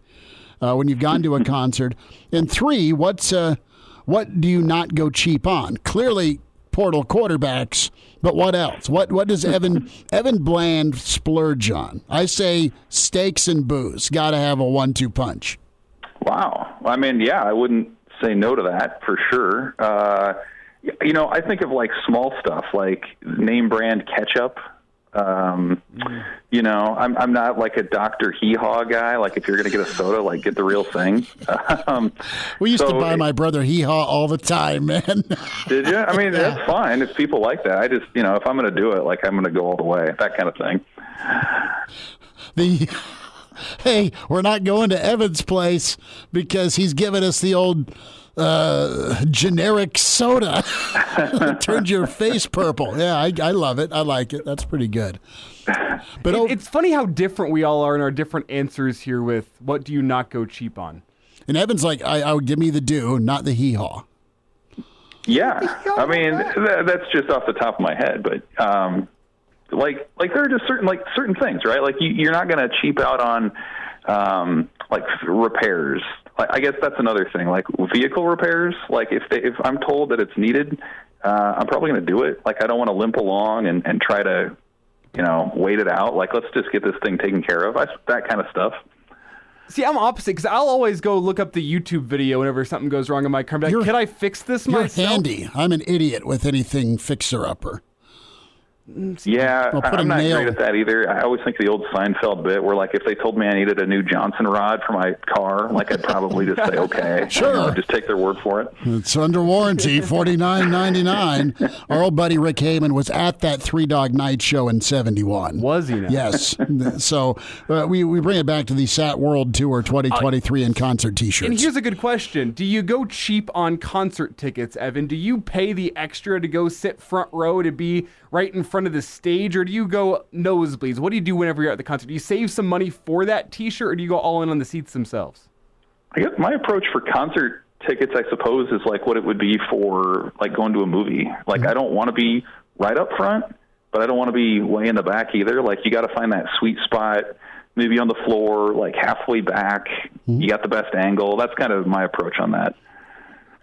when you've gone to a concert? And 3, what do you not go cheap on? Clearly, portal quarterbacks. But what else? What does Evan Bland splurge on? I say steaks and booze. Got to have a 1-2 punch. Wow. I mean, yeah, I wouldn't say no to that for sure. I think of like small stuff like name brand ketchup. I'm not like a Dr. Hee-Haw guy. Like if you're going to get a soda, like get the real thing. We used to buy my brother Hee-Haw all the time, man. Did you? I mean, that's fine if people like that. I just, if I'm going to do it, like I'm going to go all the way, that kind of thing. Hey, we're not going to Evan's place because he's giving us the old generic soda. Turns your face purple. Yeah, I love it. I like it. That's pretty good. But it's funny how different we all are in our different answers here with what do you not go cheap on. And Evan's like, I would give me the do, not the hee-haw. Yeah. I mean, that's just off the top of my head. But, Like there are just certain things, right? Like you're not going to cheap out on like repairs. I guess that's another thing. Like vehicle repairs. Like if I'm told that it's needed, I'm probably going to do it. Like I don't want to limp along and try to, wait it out. Like let's just get this thing taken care of. That kind of stuff. See, I'm opposite because I'll always go look up the YouTube video whenever something goes wrong in my car. Like, can I fix this myself? You're handy. I'm an idiot with anything fixer-upper. Yeah, I'm not great at that either. I always think the old Seinfeld bit where, like, if they told me I needed a new Johnson rod for my car, like, I'd probably just say, okay. Sure. Just take their word for it. It's under warranty, $49.99. Our old buddy Rick Heyman was at that Three Dog Night show in 71. Was he now? Yes. So we bring it back to the Sat World Tour 2023 in concert T-shirts. And here's a good question. Do you go cheap on concert tickets, Evan? Do you pay the extra to go sit front row to be right in front of the stage, or do you go nosebleeds? What do you do whenever you're at the concert? Do you save some money for that T-shirt, or do you go all in on the seats themselves? I guess my approach for concert tickets, I suppose, is like what it would be for like going to a movie. Like I don't want to be right up front, but I don't want to be way in the back either. Like you got to find that sweet spot, maybe on the floor, like halfway back. You got the best angle. That's kind of my approach on that.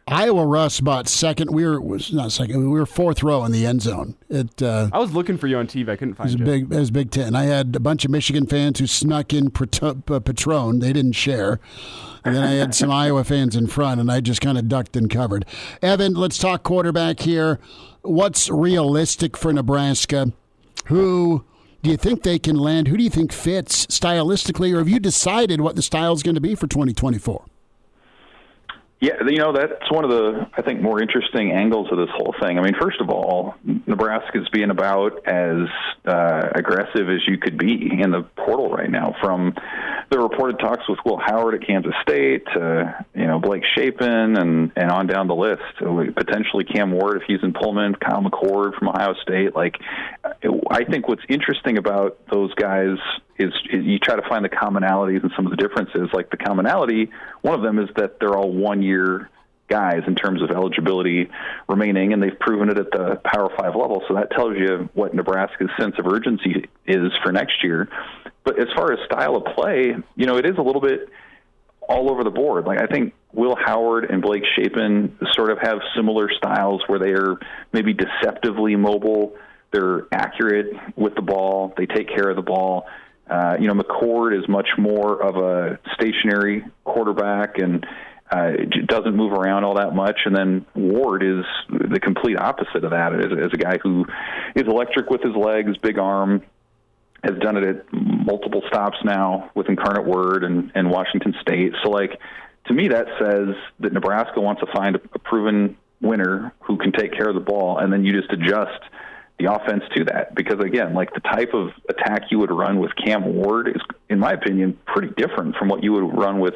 Iowa Russ bought second. We were fourth row in the end zone. I was looking for you on TV. I couldn't find you. It was Big Ten. I had a bunch of Michigan fans who snuck in Patron. They didn't share. And then I had some Iowa fans in front, and I just kind of ducked and covered. Evan, let's talk quarterback here. What's realistic for Nebraska? Who do you think they can land? Who do you think fits stylistically? Or have you decided what the style is going to be for 2024? Yeah, that's one of the, I think, more interesting angles of this whole thing. I mean, first of all, Nebraska's being about as aggressive as you could be in the portal right now, from the reported talks with Will Howard at Kansas State to, Blake Shapen and on down the list. Potentially Cam Ward if he's in Pullman, Kyle McCord from Ohio State. Like, I think what's interesting about those guys is you try to find the commonalities and some of the differences. Like the commonality, one of them is that they're all 1 year guys in terms of eligibility remaining, and they've proven it at the Power 5 level. So that tells you what Nebraska's sense of urgency is for next year. But as far as style of play, it is a little bit all over the board. Like I think Will Howard and Blake Shapen sort of have similar styles where they are maybe deceptively mobile. They're accurate with the ball. They take care of the ball. McCord is much more of a stationary quarterback and doesn't move around all that much. And then Ward is the complete opposite of that, as a guy who is electric with his legs, big arm, has done it at multiple stops now with Incarnate Word and Washington State. So, like, to me, that says that Nebraska wants to find a proven winner who can take care of the ball, and then you just adjust the offense to that. Because, again, like the type of attack you would run with Cam Ward is, in my opinion, pretty different from what you would run with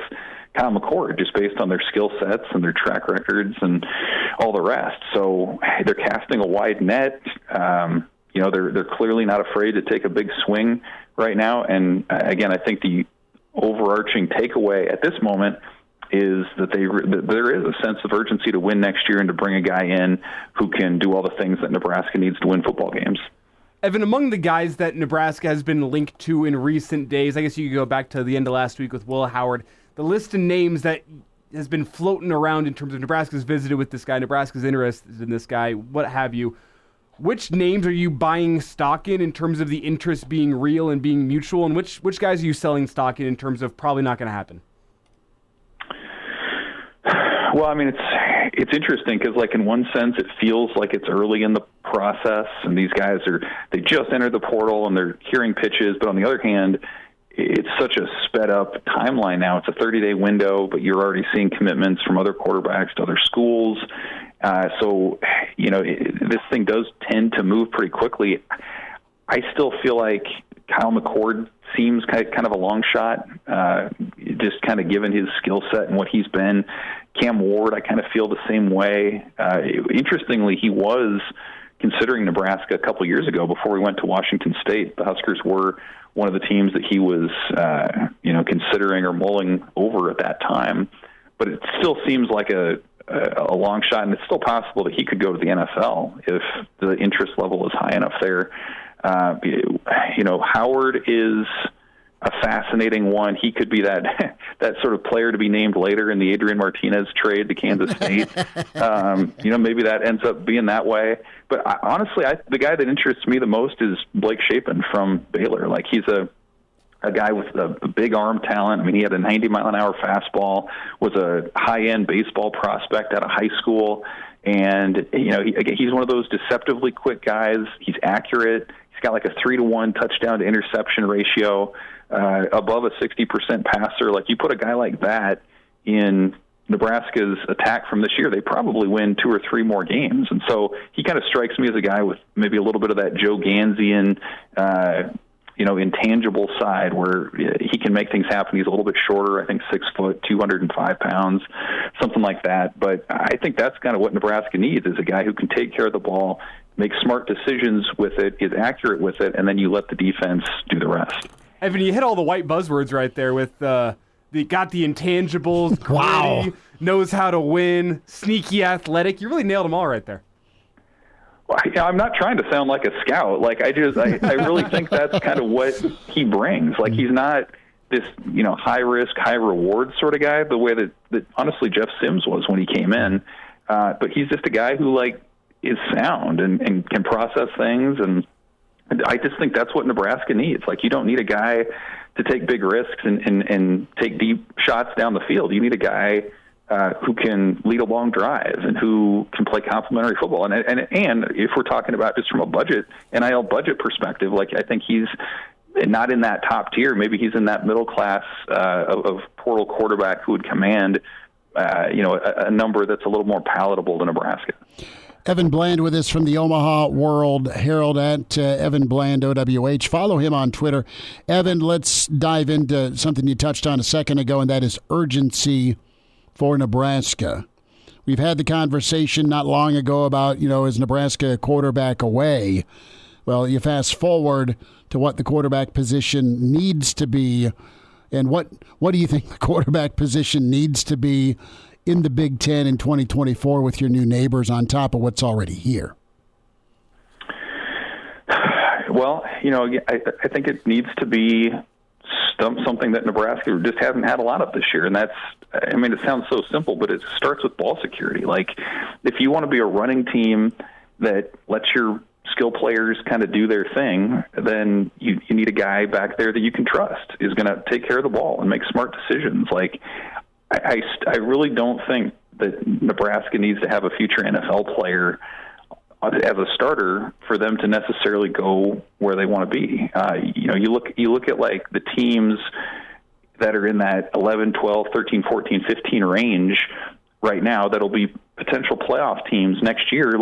Kyle McCord, just based on their skill sets and their track records and all the rest. So they're casting a wide net. They're clearly not afraid to take a big swing right now. And again, I think the overarching takeaway at this moment is that there is a sense of urgency to win next year and to bring a guy in who can do all the things that Nebraska needs to win football games. Evan, among the guys that Nebraska has been linked to in recent days, I guess you could go back to the end of last week with Will Howard, the list of names that has been floating around in terms of Nebraska's visited with this guy, Nebraska's interested in this guy, what have you. Which names are you buying stock in terms of the interest being real and being mutual, and which guys are you selling stock in terms of probably not going to happen? Well, I mean, it's interesting because, like, in one sense, it feels like it's early in the process, and these guys they just entered the portal and they're hearing pitches. But on the other hand, it's such a sped up timeline now. It's a 30-day window, but you're already seeing commitments from other quarterbacks to other schools. So, this thing does tend to move pretty quickly. I still feel like Kyle McCord seems kind of a long shot, just kind of given his skill set and what he's been. Cam Ward, I kind of feel the same way. Interestingly, he was considering Nebraska a couple years ago before we went to Washington State. The Huskers were one of the teams that he was, considering or mulling over at that time. But it still seems like a long shot, and it's still possible that he could go to the NFL if the interest level is high enough there. Howard is a fascinating one. He could be that sort of player to be named later in the Adrian Martinez trade to Kansas State. Maybe that ends up being that way. But honestly, the guy that interests me the most is Blake Shapen from Baylor. Like, he's a guy with a big arm talent. I mean, he had a 90-mile-an-hour fastball, was a high-end baseball prospect out of high school. And, he's one of those deceptively quick guys. He's accurate. He's got like a 3-to-1 touchdown to interception ratio, above a 60% passer. Like, you put a guy like that in Nebraska's attack from this year, they probably win 2 or 3 more games. And so he kind of strikes me as a guy with maybe a little bit of that Joe Gansian, intangible side where he can make things happen. He's a little bit shorter, I think 6 foot, 205 pounds, something like that. But I think that's kind of what Nebraska needs, is a guy who can take care of the ball, make smart decisions with it, is accurate with it, and then you let the defense do the rest. Evan, you hit all the white buzzwords right there with got the intangibles, gritty, knows how to win, sneaky athletic. You really nailed them all right there. Well, I'm not trying to sound like a scout. Like, I really think that's kind of what he brings. Like, he's not this, high risk, high reward sort of guy, the way that honestly Jeff Sims was when he came in. But he's just a guy who is sound and can process things. And I just think that's what Nebraska needs. Like, you don't need a guy to take big risks and take deep shots down the field. You need a guy who can lead a long drive and who can play complementary football. And if we're talking about just from a NIL budget perspective, I think he's not in that top tier. Maybe he's in that middle class of portal quarterback who would command, a number that's a little more palatable to Nebraska. Evan Bland with us from the Omaha World Herald at Evan Bland, OWH. Follow him on Twitter. Evan, let's dive into something you touched on a second ago, and that is urgency for Nebraska. We've had the conversation not long ago about, is Nebraska a quarterback away? Well, you fast forward to what the quarterback position needs to be, and what do you think the quarterback position needs to be in the Big Ten in 2024 with your new neighbors on top of what's already here? Well, I think it needs to be something that Nebraska just hasn't had a lot of this year. And it sounds so simple, but it starts with ball security. Like, if you want to be a running team that lets your skill players kind of do their thing, then you need a guy back there that you can trust is going to take care of the ball and make smart decisions. Like, I really don't think that Nebraska needs to have a future NFL player as a starter for them to necessarily go where they want to be. You look at the teams that are in that 11, 12, 13, 14, 15 range right now that'll be potential playoff teams next year.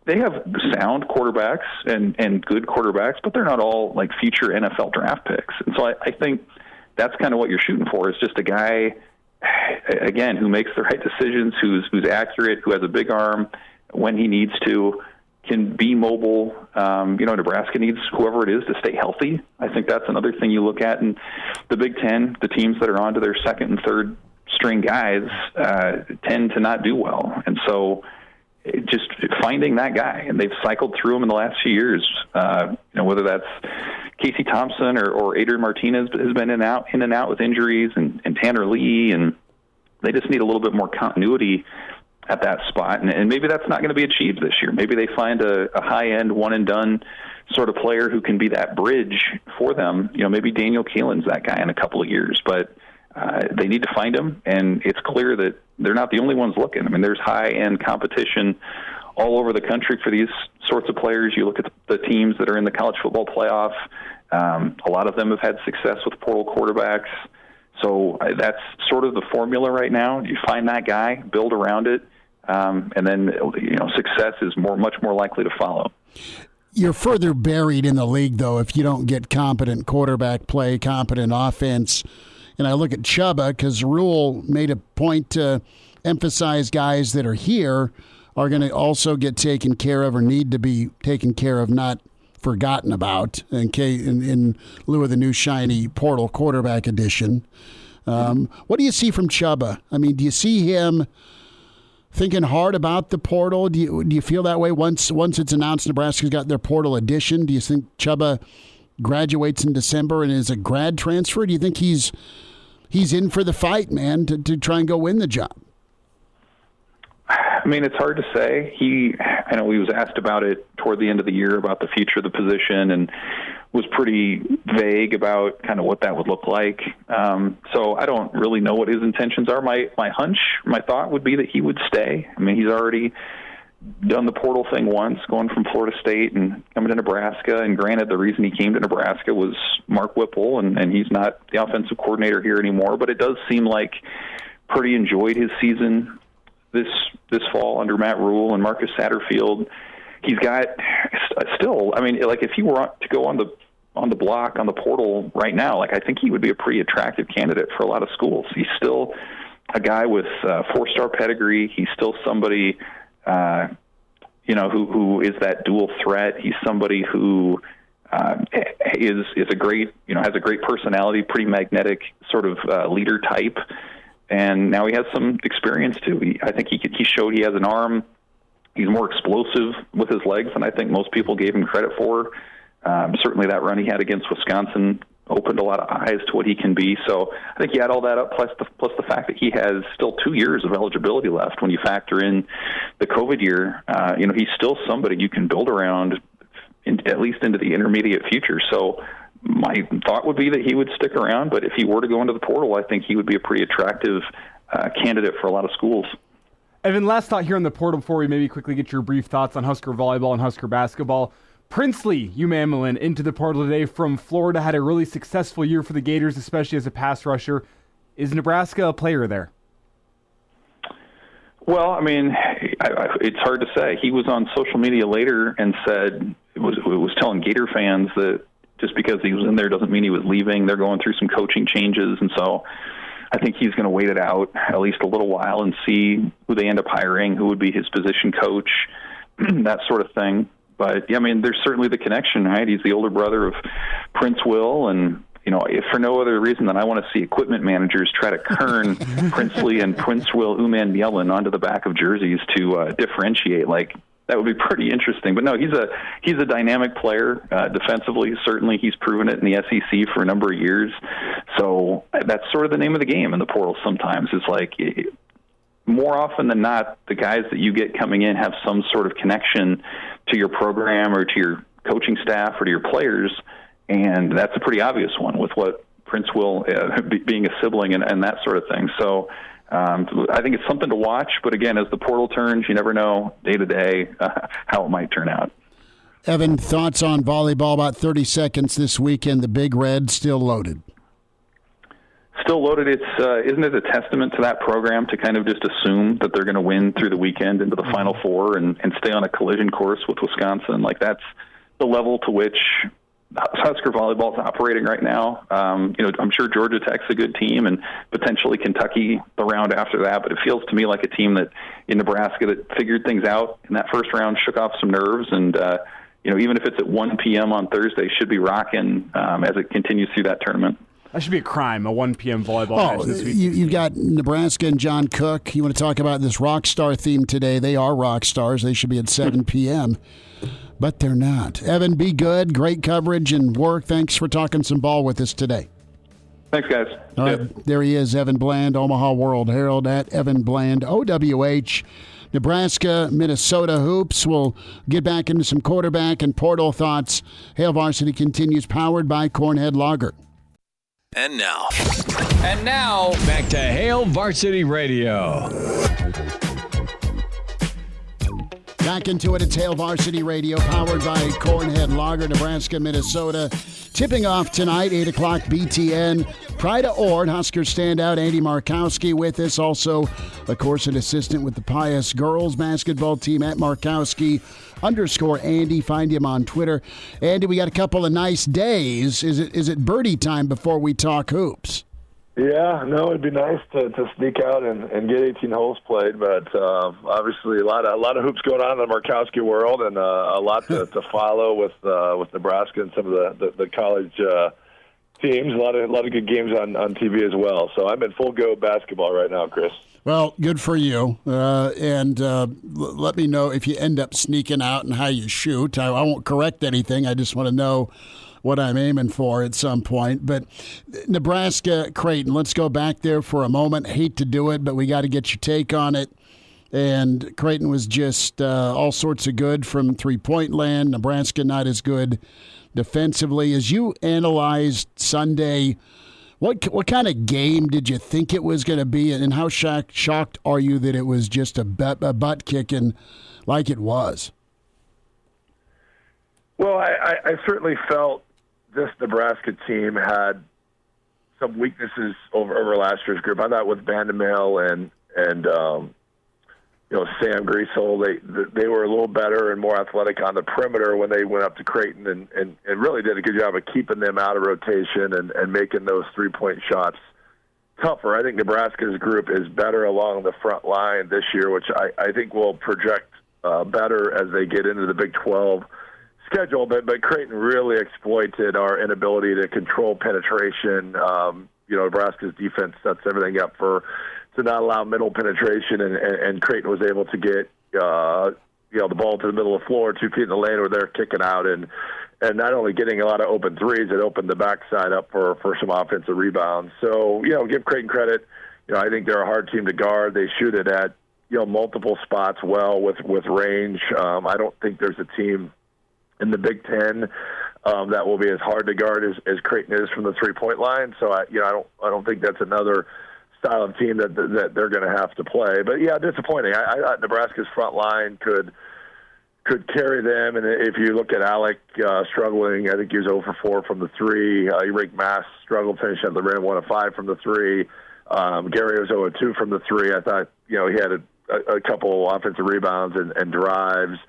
They have sound quarterbacks and good quarterbacks, but they're not all future NFL draft picks. And so I think that's kind of what you're shooting for, is just a guy, again, who makes the right decisions, who's accurate, who has a big arm when he needs to, can be mobile. Nebraska needs whoever it is to stay healthy. I think that's another thing you look at in the Big Ten. The teams that are on to their second and third string guys tend to not do well. And so just finding that guy, and they've cycled through him in the last few years, whether that's Casey Thompson or Adrian Martinez has been in and out with injuries, and Tanner Lee, and they just need a little bit more continuity at that spot. And maybe that's not going to be achieved this year. Maybe they find a high-end, one-and-done sort of player who can be that bridge for them. Maybe Daniel Kaelin's that guy in a couple of years. But they need to find him, and it's clear that they're not the only ones looking. There's high-end competition all over the country for these sorts of players. You look at the teams that are in the college football playoff. A lot of them have had success with portal quarterbacks. So that's sort of the formula right now. You find that guy, build around it, and then success is much more likely to follow. You're further buried in the league, though, if you don't get competent quarterback play, competent offense. And I look at Chubba, because Rule made a point to emphasize guys that are here are going to also get taken care of or need to be taken care of, not forgotten about, in lieu of the new shiny portal quarterback edition. What do you see from Chubba? Do you see him thinking hard about the portal? Do you feel that way once it's announced Nebraska's got their portal edition? Do you think Chubba graduates in December and is a grad transfer? Do you think he's in for the fight, man, to try and go win the job? I mean, it's hard to say. I know he was asked about it toward the end of the year about the future of the position and was pretty vague about kind of what that would look like. So I don't really know what his intentions are. My thought would be that he would stay. I mean, he's already done the portal thing once, going from Florida State and coming to Nebraska. And granted, the reason he came to Nebraska was Mark Whipple, and he's not the offensive coordinator here anymore. But it does seem like Purdy enjoyed his season this fall under Matt Rule and Marcus Satterfield. He's got still, I mean, like if he were to go on the block on the portal right now, like I think he would be a pretty attractive candidate for a lot of schools. He's still a guy with 4-star pedigree. He's still somebody, who is that dual threat. He's somebody who is a great, has a great personality, pretty magnetic sort of leader type. And now he has some experience too. I think he showed he has an arm. He's more explosive with his legs than I think most people gave him credit for. Certainly that run he had against Wisconsin opened a lot of eyes to what he can be. So I think you add all that up, plus the fact that he has still 2 years of eligibility left when you factor in the COVID year. He's still somebody you can build around, at least into the intermediate future. So my thought would be that he would stick around, but if he were to go into the portal, I think he would be a pretty attractive candidate for a lot of schools. Evan, last thought here on the portal before we maybe quickly get your brief thoughts on Husker volleyball and Husker basketball. Princely UMamelin into the portal today from Florida, had a really successful year for the Gators, especially as a pass rusher. Is Nebraska a player there? Well, I mean, it's hard to say. He was on social media later and said it was telling Gator fans that just because he was in there doesn't mean he was leaving. They're going through some coaching changes, and so I think he's going to wait it out at least a little while and see who they end up hiring, who would be his position coach, that sort of thing. But, yeah, I mean, there's certainly the connection, right? He's the older brother of Prince Will, and, if for no other reason than I want to see equipment managers try to kern Princely and Prince Will Uman onto the back of jerseys to differentiate, like, that would be pretty interesting. But no, he's a dynamic player defensively. Certainly, he's proven it in the SEC for a number of years. So that's sort of the name of the game in the portal. Sometimes is like more often than not, the guys that you get coming in have some sort of connection to your program or to your coaching staff or to your players, and that's a pretty obvious one with what Prince Will being a sibling and that sort of thing. So. I think it's something to watch, but again, as the portal turns, you never know day to day how it might turn out. Evan, thoughts on volleyball? About 30 seconds this weekend. The Big Red still loaded. Still loaded. Isn't it a testament to that program to kind of just assume that they're going to win through the weekend into the Final Four and stay on a collision course with Wisconsin? Like that's the level to which Husker volleyball is operating right now. I'm sure Georgia Tech's a good team and potentially Kentucky the round after that, but it feels to me like a team that in Nebraska that figured things out in that first round, shook off some nerves, and even if it's at 1 p.m. on Thursday, should be rocking as it continues through that tournament. That should be a crime, a 1 p.m. volleyball match this week. You've got Nebraska and John Cook. You want to talk about this rock star theme today. They are rock stars. They should be at 7 p.m., but they're not. Evan, be good. Great coverage and work. Thanks for talking some ball with us today. Thanks, guys. All right, there he is, Evan Bland, Omaha World Herald at Evan Bland, OWH. Nebraska, Minnesota hoops. We'll get back into some quarterback and portal thoughts. Hail Varsity continues, powered by Cornhead Lager. And now, back to Hail Varsity Radio. Back into it. It's Hail Varsity Radio, powered by Cornhead Lager, Nebraska, Minnesota. Tipping off tonight, 8 o'clock BTN. Pride of Ord, Husker standout Andy Markowski with us. Also, of course, an assistant with the Pius girls basketball team at Markowski_Andy. Find him on Twitter. Andy, we got a couple of nice days. Is it birdie time before we talk hoops? Yeah, no, it'd be nice to sneak out and get 18 holes played, but obviously a lot of hoops going on in the Markowski world, and a lot to follow with Nebraska and some of the college teams. A lot of good games on TV as well. So I'm in full go basketball right now, Chris. Well, good for you. And let me know if you end up sneaking out and how you shoot. I won't correct anything. I just want to know what I'm aiming for at some point. But Nebraska, Creighton, let's go back there for a moment. Hate to do it, but we got to get your take on it. And Creighton was just all sorts of good from three-point land. Nebraska not as good defensively. As you analyzed Sunday, what kind of game did you think it was going to be, and how shocked are you that it was just a butt kicking like it was? Well, I certainly felt this Nebraska team had some weaknesses over last year's group. I thought with Vandemel and Sam Griesel, they were a little better and more athletic on the perimeter when they went up to Creighton and really did a good job of keeping them out of rotation and making those three-point shots tougher. I think Nebraska's group is better along the front line this year, which I think will project better as they get into the Big 12 schedule. But Creighton really exploited our inability to control penetration. Nebraska's defense sets everything up to not allow middle penetration, and Creighton was able to get the ball to the middle of the floor, 2 feet in the lane where they're kicking out, and not only getting a lot of open threes, it opened the backside up for some offensive rebounds. So, give Creighton credit. I think they're a hard team to guard. They shoot it at multiple spots well with range. I don't think there's a team in the Big Ten that will be as hard to guard as Creighton is from the 3-point line. So I don't think that's another style of team that they're going to have to play. But yeah, disappointing. I thought Nebraska's front line could carry them. And if you look at Alec struggling, I think he was 0 for 4 from the 3. Rick Mass struggled finishing at the rim, 1 of 5 from the 3. Gary was 0 of 2 from the 3. I thought he had a couple offensive rebounds and drives.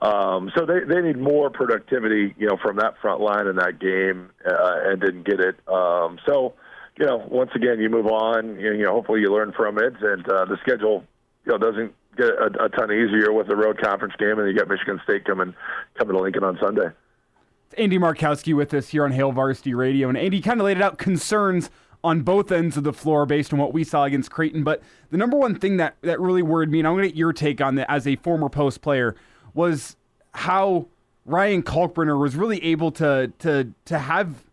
So they need more productivity, from that front line in that game, and didn't get it. Once again, you move on. Hopefully you learn from it, and the schedule, doesn't get a ton easier with the road conference game, and you got Michigan State coming to Lincoln on Sunday. Andy Markowski with us here on Hail Varsity Radio, and Andy kind of laid out concerns on both ends of the floor based on what we saw against Creighton. But the number one thing that really worried me, and I'm going to get your take on that as a former post player, was how Ryan Kalkbrenner was really able to have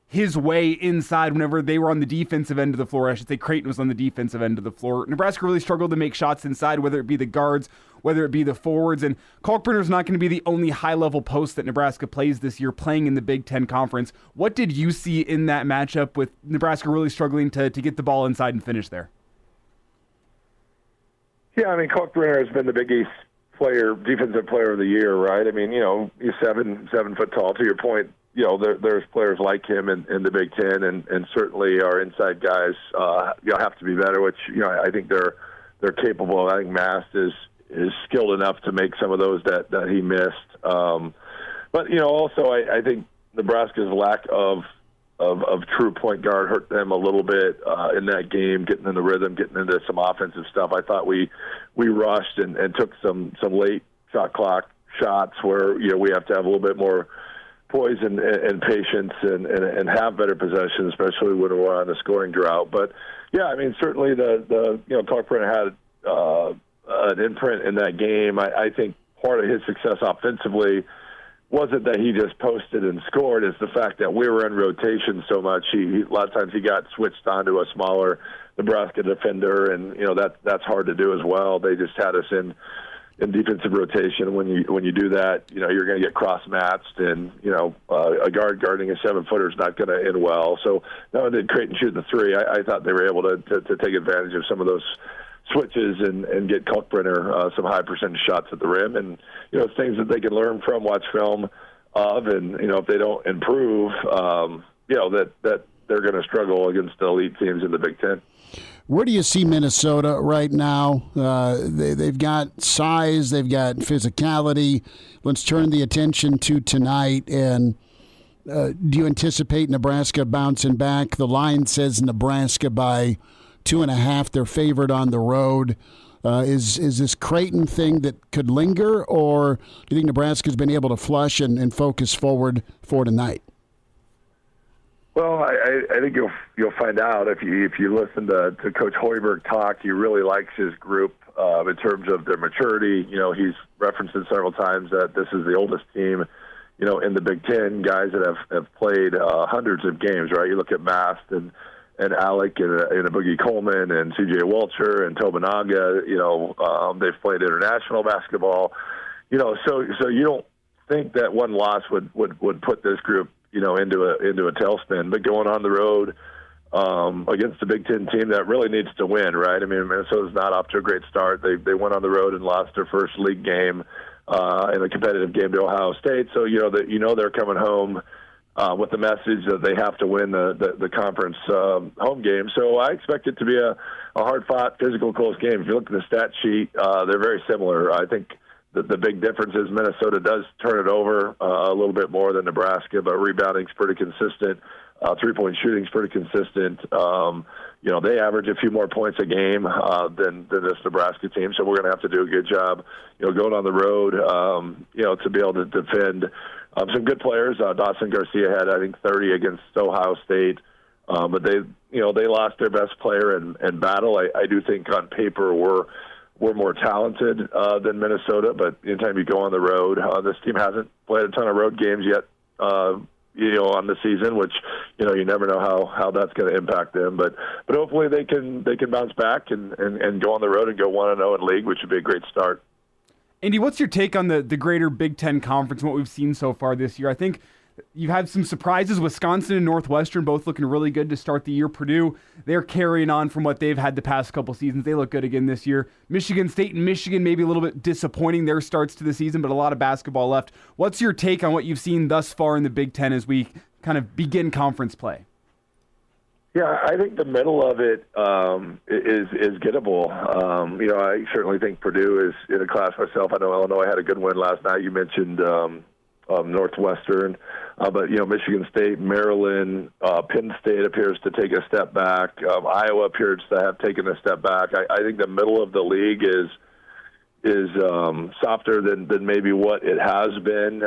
his way inside whenever they were on the defensive end of the floor. I should say Creighton was on the defensive end of the floor. Nebraska really struggled to make shots inside, whether it be the guards, whether it be the forwards. And Kalkbrenner's not going to be the only high-level post that Nebraska plays this year, playing in the Big Ten Conference. What did you see in that matchup with Nebraska really struggling to get the ball inside and finish there? Yeah, Kalkbrenner has been the Big East defensive player of the year, right? He's 7 foot tall. To your point, there's players like him in the Big Ten, and certainly our inside guys, have to be better. Which I think they're capable of. I think Mast is skilled enough to make some of those that he missed. But also I think Nebraska's lack of true point guard hurt them a little bit in that game, getting in the rhythm, getting into some offensive stuff. I thought we rushed and took some late shot clock shots where we have to have a little bit more poise and patience and have better possession, especially when we're on a scoring drought. But yeah, certainly the Kalkbrenner had an imprint in that game. I think part of his success offensively wasn't that he just posted and scored. It's the fact that we were in rotation so much. A lot of times he got switched onto a smaller Nebraska defender, and that's hard to do as well. They just had us in defensive rotation. When you do that, you're going to get cross-matched, and a guard guarding a 7-footer is not going to end well. So not only did Creighton shoot the 3, I thought they were able to take advantage of some of those switches and get Kalkbrenner some high percentage shots at the rim, and things that they can learn from, watch film of, and if they don't improve, that they're going to struggle against the elite teams in the Big Ten. Where do you see Minnesota right now? They've got size, they've got physicality. Let's turn the attention to tonight. And do you anticipate Nebraska bouncing back? The line says Nebraska by 2.5. They're favored on the road. Is this Creighton thing that could linger, or do you think Nebraska's been able to flush and focus forward for tonight? Well, I think you'll find out if you listen to Coach Hoiberg talk. He really likes his group in terms of their maturity. He's referenced it several times that this is the oldest team, in the Big Ten. Guys that have played hundreds of games, right? You look at Mast and Alec and a Boogie Coleman and C.J. Walter and Tobinaga. They've played international basketball. So you don't think that one loss would put this group into a tailspin, but going on the road against a Big Ten team that really needs to win, right? I mean, Minnesota's not off to a great start. They went on the road and lost their first league game in a competitive game to Ohio State. So they're coming home with the message that they have to win the conference home game. So I expect it to be a hard-fought, physical, close game. If you look at the stat sheet, they're very similar. I think the big difference is Minnesota does turn it over a little bit more than Nebraska, but rebounding's pretty consistent. Three-point shooting's pretty consistent. They average a few more points a game than this Nebraska team, so we're going to have to do a good job, going on the road, to be able to defend some good players. Dawson Garcia had, I think, 30 against Ohio State, but they lost their best player in battle. I do think on paper we're more talented than Minnesota, but anytime you go on the road, this team hasn't played a ton of road games yet, on the season, which, you never know how that's going to impact them. But hopefully they can bounce back and go on the road and go 1-0 in league, which would be a great start. Andy, what's your take on the greater Big Ten Conference and what we've seen so far this year? I think you've had some surprises. Wisconsin and Northwestern both looking really good to start the year. Purdue, they're carrying on from what they've had the past couple seasons. They look good again this year. Michigan State and Michigan maybe a little bit disappointing their starts to the season, but a lot of basketball left. What's your take on what you've seen thus far in the Big Ten as we kind of begin conference play? Yeah, I think the middle of it is gettable. I certainly think Purdue is in a class myself. I know Illinois had a good win last night. You mentioned Northwestern, but Michigan State, Maryland, Penn State appears to take a step back. Iowa appears to have taken a step back. I think the middle of the league is softer than maybe what it has been,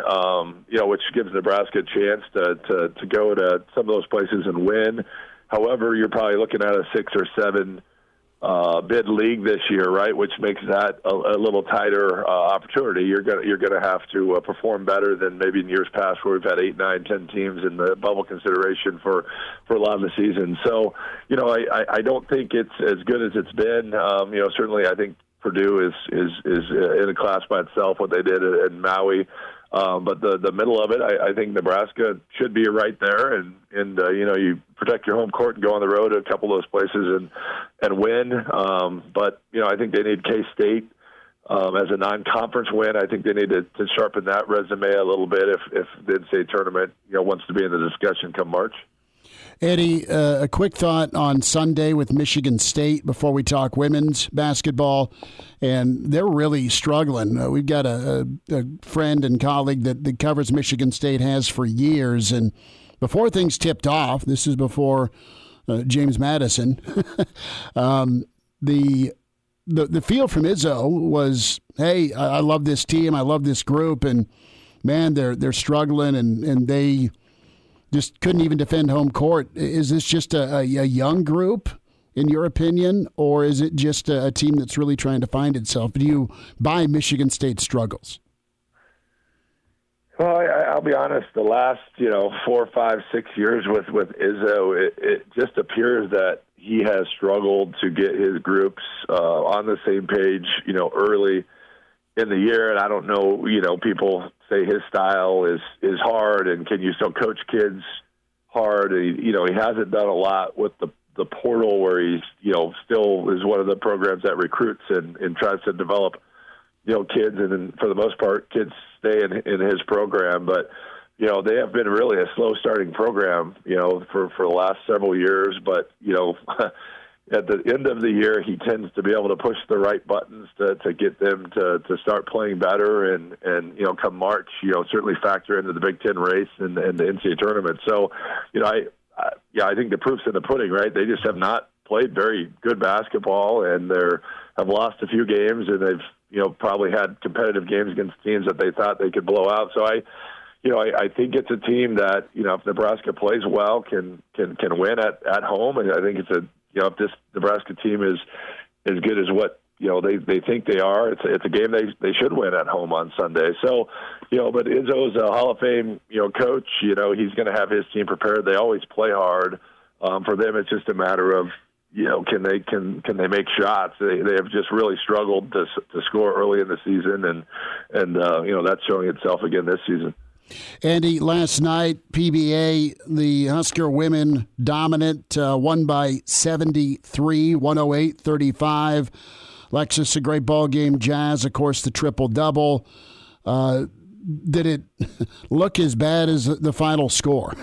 which gives Nebraska a chance to go to some of those places and win. However, you're probably looking at a 6 or 7 bid league this year, right? Which makes that a little tighter opportunity. You're gonna have to perform better than maybe in years past, where we've had 8, 9, 10 teams in the bubble consideration for a lot of the season. So, I don't think it's as good as it's been. Certainly, I think Purdue is in a class by itself. What they did in Maui. But the middle of it, I think Nebraska should be right there, and you protect your home court and go on the road to a couple of those places and win. But I think they need K-State as a non-conference win. I think they need to sharpen that resume a little bit if the NCAA tournament wants to be in the discussion come March. Eddie, a quick thought on Sunday with Michigan State before we talk women's basketball, and they're really struggling. We've got a friend and colleague that covers Michigan State, has for years, and before things tipped off, this is before James Madison, the feel from Izzo was, hey, I love this team, I love this group, and man, they're struggling, and they just couldn't even defend home court. Is this just a young group, in your opinion, or is it just a team that's really trying to find itself? Do you buy Michigan State's struggles? Well, I'll be honest. The last 4, 5, 6 years with Izzo, it just appears that he has struggled to get his groups on the same page, early in the year. And I don't know, people say his style is hard, and can you still coach kids hard? He hasn't done a lot with the portal, where he's still is one of the programs that recruits and tries to develop kids, and then for the most part kids stay in his program. But they have been really a slow starting program for the last several years. But at the end of the year, he tends to be able to push the right buttons to get them to start playing better, and come March, certainly factor into the Big Ten race and the NCAA tournament. So, I think the proof's in the pudding, right? They just have not played very good basketball, and have lost a few games, and they've probably had competitive games against teams that they thought they could blow out. So I think it's a team that, if Nebraska plays well, can win at home. And I think it's if this Nebraska team is as good as what, they think they are, it's a game they should win at home on Sunday. So, but Izzo's a Hall of Fame, coach. He's going to have his team prepared. They always play hard. For them, it's just a matter of, can they make shots? They have just really struggled to score early in the season, and that's showing itself again this season. Andy, last night, PBA, the Husker women dominant, won by 73, 108-35. Lexus, a great ball game. Jazz, of course, the triple-double. Did it look as bad as the final score,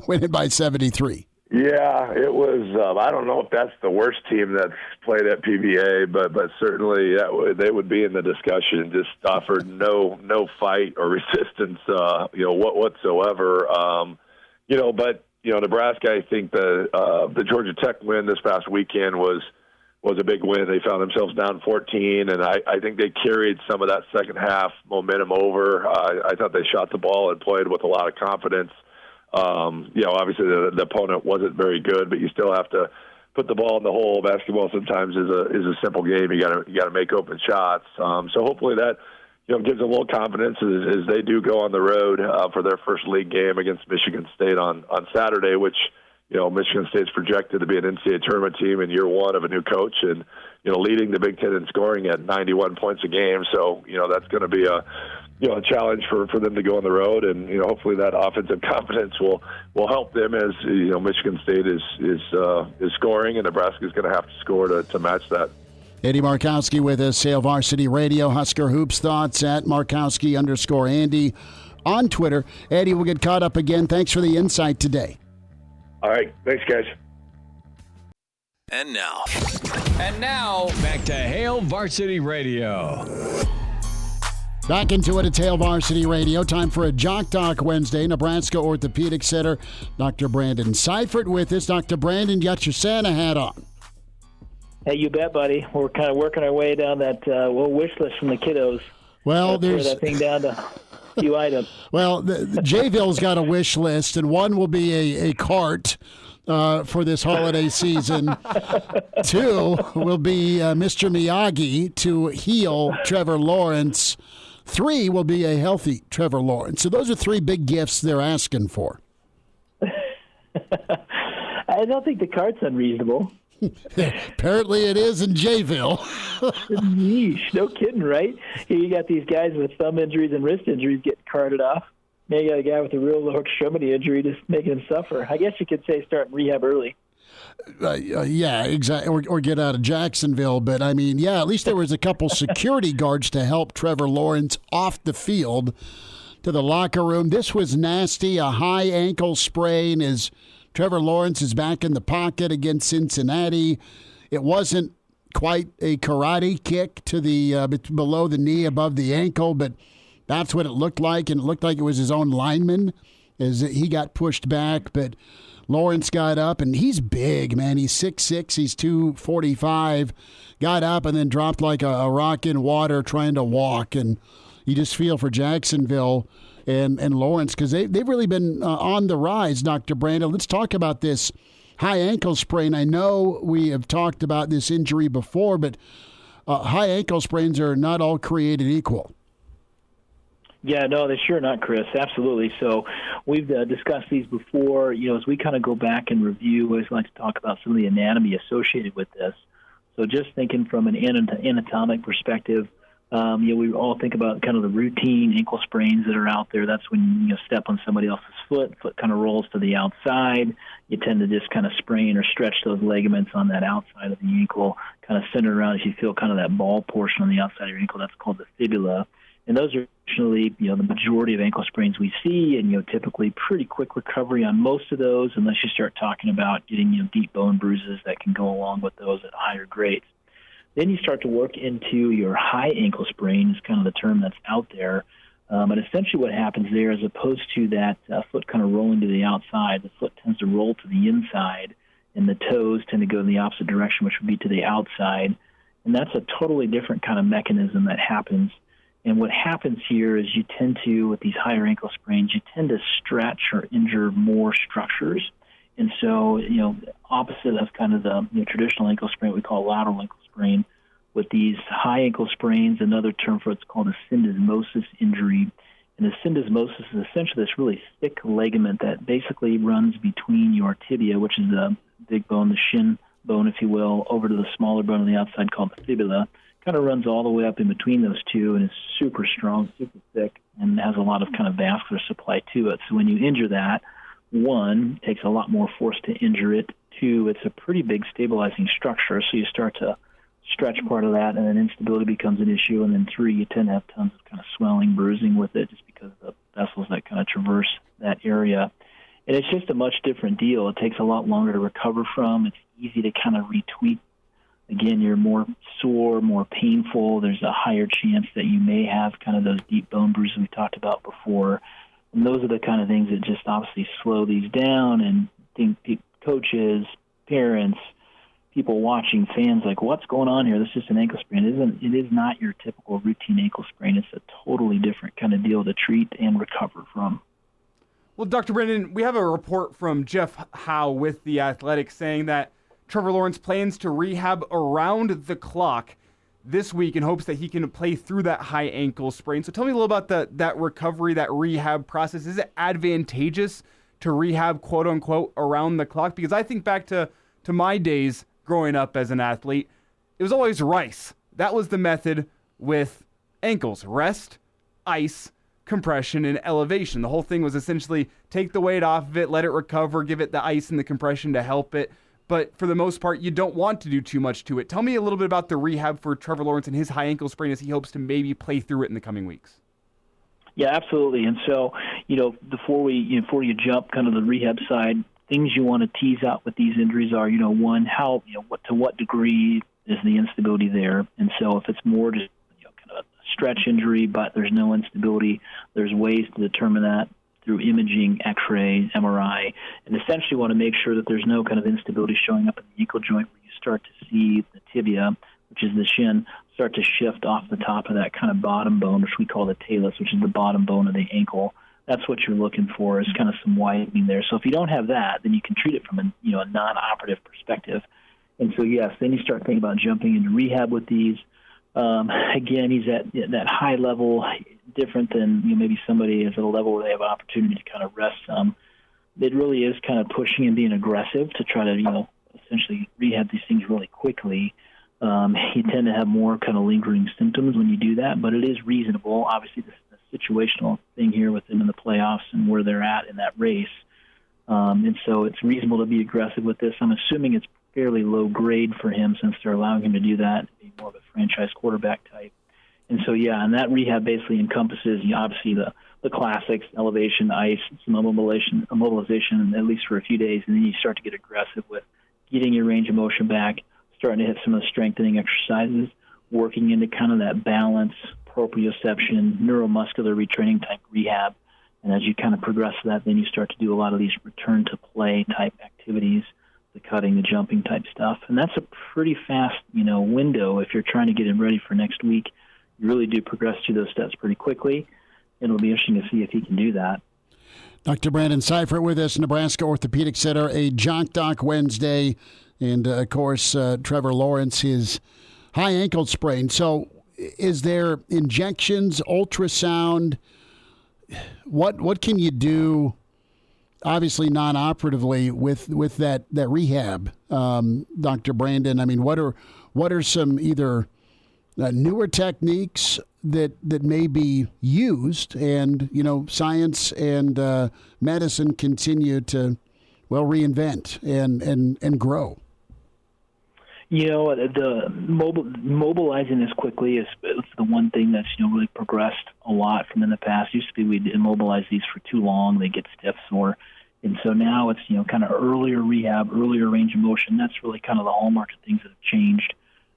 winning by 73? Yeah, it was. I don't know if that's the worst team that's played at PBA, but certainly they would be in the discussion. Just offered no fight or resistance, whatsoever. But Nebraska. I think the Georgia Tech win this past weekend was a big win. They found themselves down 14, and I think they carried some of that second half momentum over. I thought they shot the ball and played with a lot of confidence. Obviously the opponent wasn't very good, but you still have to put the ball in the hole. Basketball sometimes is a simple game. You got to make open shots. So hopefully that gives them a little confidence as they do go on the road for their first league game against Michigan State on Saturday, which Michigan State's projected to be an NCAA tournament team in year one of a new coach, and leading the Big Ten in scoring at 91 points a game. So that's going to be a challenge for them to go on the road, and hopefully that offensive confidence will help them as Michigan State is scoring, and Nebraska is going to have to score to match that. Andy Markowski with us, Hail Varsity Radio. Husker Hoops thoughts at Markowski_Andy on Twitter. Andy, we'll get caught up again. Thanks for the insight today. All right, thanks, guys. And now, back to Hail Varsity Radio. Back into it at Hail Varsity Radio. Time for a Jock Doc Wednesday. Nebraska Orthopedic Center. Dr. Brandon Seifert with us. Dr. Brandon, you got your Santa hat on. Hey, you bet, buddy. We're kind of working our way down that wish list from the kiddos. Well, there's that thing down to a few items. Well, the Jayville's got a wish list, and one will be a cart for this holiday season. 2 will be Mr. Miyagi to heal Trevor Lawrence. 3 will be a healthy Trevor Lawrence. So those are 3 big gifts they're asking for. I don't think the cart's unreasonable. Apparently it is in Jayville. Yeesh, no kidding, right? Here you got these guys with thumb injuries and wrist injuries getting carted off. Now you got a guy with a real lower extremity injury just making him suffer. I guess you could say start rehab early. Yeah, exactly. Or get out of Jacksonville. But, I mean, yeah, at least there was a couple security guards to help Trevor Lawrence off the field to the locker room. This was nasty, a high ankle sprain as Trevor Lawrence is back in the pocket against Cincinnati. It wasn't quite a karate kick to the below the knee, above the ankle, but that's what it looked like, and it looked like it was his own lineman as he got pushed back. But Lawrence got up, and he's big, man. He's 6'6", he's 245, got up and then dropped like a rock in water trying to walk. And you just feel for Jacksonville and Lawrence because they've really been on the rise, Dr. Brandon. Let's talk about this high ankle sprain. I know we have talked about this injury before, but high ankle sprains are not all created equal. Yeah, no, they're sure not, Chris. Absolutely. So we've discussed these before. As we kind of go back and review, I always like to talk about some of the anatomy associated with this. So just thinking from an anatomic perspective, we all think about kind of the routine ankle sprains that are out there. That's when you step on somebody else's foot kind of rolls to the outside. You tend to just kind of sprain or stretch those ligaments on that outside of the ankle, kind of centered around as you feel kind of that ball portion on the outside of your ankle. That's called the fibula. And those are usually, the majority of ankle sprains we see, and, typically pretty quick recovery on most of those, unless you start talking about getting, deep bone bruises that can go along with those at higher grades. Then you start to work into your high ankle sprain is kind of the term that's out there. And essentially what happens there, as opposed to that foot kind of rolling to the outside, the foot tends to roll to the inside, and the toes tend to go in the opposite direction, which would be to the outside. And that's a totally different kind of mechanism that happens. And what happens here is you tend to, with these higher ankle sprains, you tend to stretch or injure more structures. And so, opposite of kind of the traditional ankle sprain, we call lateral ankle sprain, with these high ankle sprains, another term for it's called a syndesmosis injury. And a syndesmosis is essentially this really thick ligament that basically runs between your tibia, which is the big bone, the shin bone, if you will, over to the smaller bone on the outside called the fibula. Kind of runs all the way up in between those two and is super strong, super thick, and has a lot of kind of vascular supply to it. So when you injure that, one, it takes a lot more force to injure it. Two, it's a pretty big stabilizing structure, so you start to stretch part of that, and then instability becomes an issue. And then three, you tend to have tons of kind of swelling, bruising with it just because of the vessels that kind of traverse that area. And it's just a much different deal. It takes a lot longer to recover from. It's easy to kind of retweak. Again, you're more sore, more painful. There's a higher chance that you may have kind of those deep bone bruises we talked about before. And those are the kind of things that just obviously slow these down. And I think coaches, parents, people watching, fans, like, what's going on here? This is just an ankle sprain. It is not your typical routine ankle sprain. It's a totally different kind of deal to treat and recover from. Well, Dr. Brendan, we have a report from Jeff Howe with The Athletic saying that Trevor Lawrence plans to rehab around the clock this week in hopes that he can play through that high ankle sprain. So tell me a little about that recovery, that rehab process. Is it advantageous to rehab, quote unquote, around the clock? Because I think back to my days growing up as an athlete, it was always RICE. That was the method with ankles: rest, ice, compression, and elevation. The whole thing was essentially take the weight off of it, let it recover, give it the ice and the compression to help it. But for the most part, you don't want to do too much to it. Tell me a little bit about the rehab for Trevor Lawrence and his high ankle sprain as he hopes to maybe play through it in the coming weeks. Yeah, absolutely. And so, before you jump kind of the rehab side, things you want to tease out with these injuries are, one, how, to what degree is the instability there? And so if it's more just, kind of a stretch injury, but there's no instability, there's ways to determine that through imaging, X-ray, MRI, and essentially want to make sure that there's no kind of instability showing up in the ankle joint where you start to see the tibia, which is the shin, start to shift off the top of that kind of bottom bone, which we call the talus, which is the bottom bone of the ankle. That's what you're looking for, is kind of some widening there. So if you don't have that, then you can treat it from a non-operative perspective. And so, yes, then you start thinking about jumping into rehab with these. Again, he's at that high level, different than maybe somebody is at a level where they have an opportunity to kind of rest some. It really is kind of pushing and being aggressive to try to, essentially rehab these things really quickly. You tend to have more kind of lingering symptoms when you do that, but it is reasonable. Obviously, this is a situational thing here with them in the playoffs and where they're at in that race. And so it's reasonable to be aggressive with this. I'm assuming it's fairly low grade for him since they're allowing him to do that, be more of a franchise quarterback type. And so, and that rehab basically encompasses, obviously, the classics, elevation, ice, some immobilization, at least for a few days, and then you start to get aggressive with getting your range of motion back, starting to hit some of the strengthening exercises, working into kind of that balance, proprioception, neuromuscular retraining type rehab. And as you kind of progress to that, then you start to do a lot of these return to play type activities, the cutting, the jumping type stuff. And that's a pretty fast, window if you're trying to get him ready for next week. You really do progress through those steps pretty quickly. And it'll be interesting to see if he can do that. Dr. Brandon Seifert with us, Nebraska Orthopedic Center, a Jock Doc Wednesday. And, of course, Trevor Lawrence, his high ankle sprain. So is there injections, ultrasound? What can you do, obviously non-operatively, with that rehab, Dr. Brandon? I mean, what are some either newer techniques that may be used, and science and medicine continue to reinvent and grow? The mobilizing this quickly is the one thing that's really progressed a lot from in the past. Used to be we'd immobilize these for too long, they get stiff, sore, and so now it's kind of earlier rehab, earlier range of motion. That's really kind of the hallmark of things that have changed.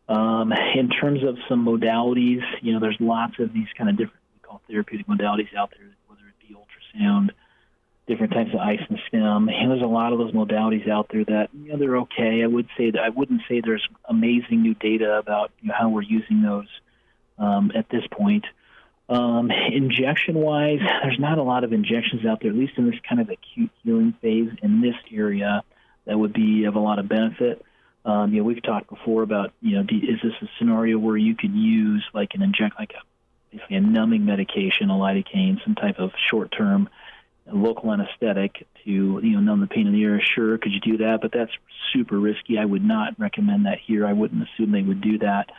In terms of some modalities, there's lots of these kind of different, we call therapeutic modalities out there, whether it be ultrasound, different types of ice and stem. And there's a lot of those modalities out there that they're okay. I wouldn't say there's amazing new data about how we're using those at this point. Injection-wise, there's not a lot of injections out there, at least in this kind of acute healing phase in this area, that would be of a lot of benefit. We've talked before about, is this a scenario where you could use basically a numbing medication, a lidocaine, some type of short-term local anesthetic to, numb the pain in the ear? Sure, could you do that? But that's super risky. I would not recommend that here. I wouldn't assume they would do that.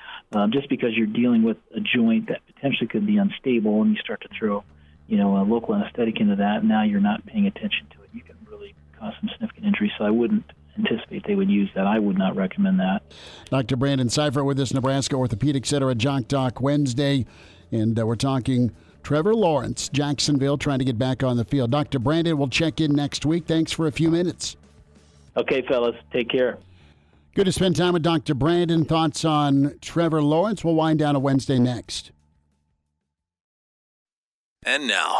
Just because you're dealing with a joint that potentially could be unstable, and you start to throw, a local anesthetic into that, now you're not paying attention to it. You can really cause some significant injury. So I wouldn't anticipate they would use that. I would not recommend that. Dr. Brandon Seifert with us, Nebraska Orthopedic Center at Jock Doc Wednesday. And we're talking Trevor Lawrence, Jacksonville, trying to get back on the field. Dr. Brandon, we'll check in next week. Thanks for a few minutes. Okay, fellas. Take care. Good to spend time with Dr. Brandon. Thoughts on Trevor Lawrence? We'll wind down a Wednesday next. And now,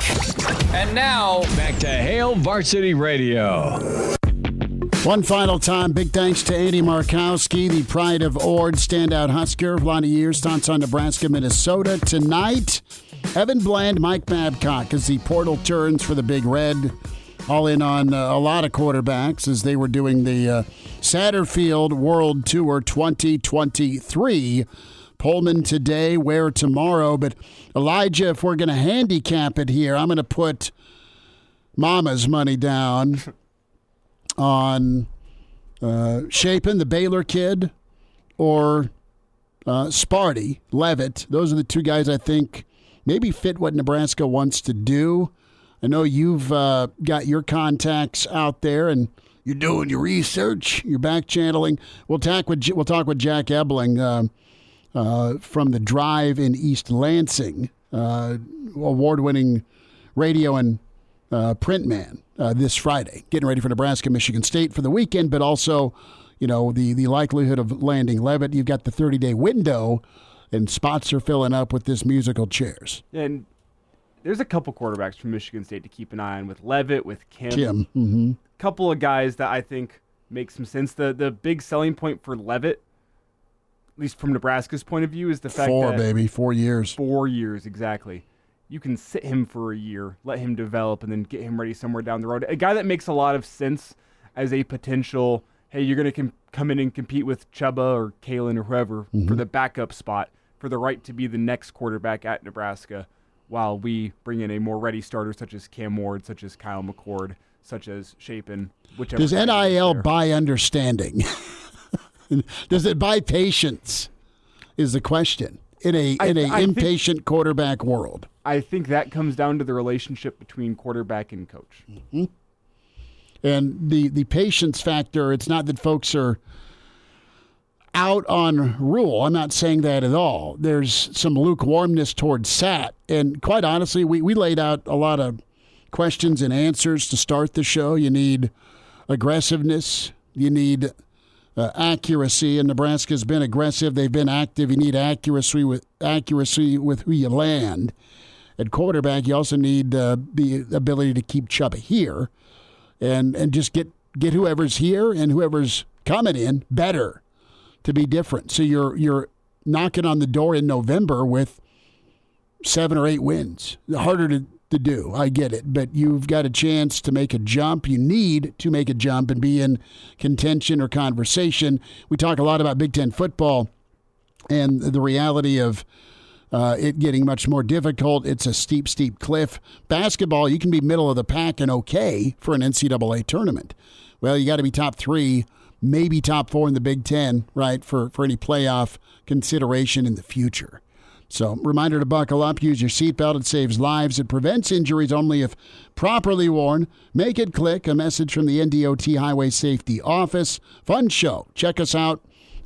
back to Hail Varsity Radio. One final time, big thanks to Andy Markowski, the pride of Ord, standout Husker, a lot of years, thoughts on Nebraska, Minnesota. Tonight, Evan Bland, Mike Babcock, as the portal turns for the Big Red. All in on a lot of quarterbacks as they were doing the Satterfield World Tour 2023. Pullman today, Ware tomorrow. But, Elijah, if we're going to handicap it here, I'm going to put Mama's money down on Chapin, the Baylor kid, or Sparty, Levitt. Those are the two guys I think maybe fit what Nebraska wants to do. I know you've got your contacts out there and you're doing your research, you're back channeling. We'll talk with Jack Ebling from The Drive in East Lansing, award-winning radio and print man this Friday, getting ready for Nebraska, Michigan State for the weekend, but also, the likelihood of landing Levitt. You've got the 30-day window, and spots are filling up with this musical chairs. And there's a couple quarterbacks from Michigan State to keep an eye on with Levitt, with Kim. Mm-hmm. Couple of guys that I think make some sense. The big selling point for Levitt, at least from Nebraska's point of view, is the fact 4 years. 4 years, exactly. You can sit him for a year, let him develop, and then get him ready somewhere down the road. A guy that makes a lot of sense as a potential, hey, you're going to come in and compete with Chuba or Kalen or whoever for the backup spot, for the right to be the next quarterback at Nebraska, while we bring in a more ready starter such as Cam Ward, such as Kyle McCord, such as Chapin, whichever. Does NIL buy understanding? Does it buy patience is the question in a impatient quarterback world. I think that comes down to the relationship between quarterback and coach. Mm-hmm. And the patience factor, it's not that folks are out on Rule. I'm not saying that at all. There's some lukewarmness towards Sat. And quite honestly, we laid out a lot of questions and answers to start the show. You need aggressiveness. You need accuracy, and Nebraska's been aggressive. They've been active. You need accuracy with who you land. At quarterback, you also need the ability to keep Chuba here, and just get whoever's here and whoever's coming in better to be different. So you're knocking on the door in November with 7 or 8 wins. Harder to do. I get it. But you've got a chance to make a jump. You need to make a jump and be in contention or conversation. We talk a lot about Big Ten football and the reality of it getting much more difficult. It's a steep, steep cliff. Basketball, you can be middle of the pack and okay for an NCAA tournament. Well, you got to be top 3, maybe top 4 in the Big Ten, right, for any playoff consideration in the future. So, reminder to buckle up, use your seatbelt. It saves lives. It prevents injuries only if properly worn. Make it click. A message from the NDOT Highway Safety Office. Fun show. Check us out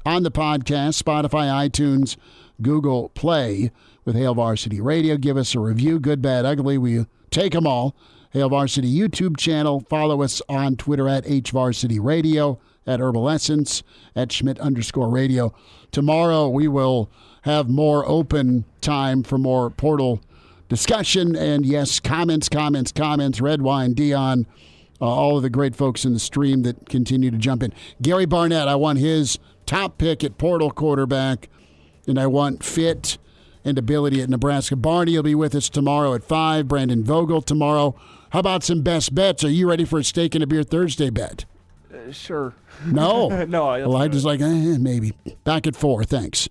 on the podcast, Spotify, iTunes, Google Play with Hail Varsity Radio. Give us a review, good, bad, ugly. We take them all. Hail Varsity YouTube channel. Follow us on Twitter at HVarsity Radio, at Herbal Essence, at Schmidt_radio. Tomorrow we will have more open time for more portal discussion. And yes, comments, Red Wine, Dion, all of the great folks in the stream that continue to jump in. Gary Barnett, I want his top pick at portal quarterback, and I want fit and ability at Nebraska. Barney will be with us tomorrow at 5. Brandon Vogel tomorrow. How about some best bets? Are you ready for a steak and a beer Thursday bet? Sure. No. No. Elijah's like, maybe. Back at 4. Thanks.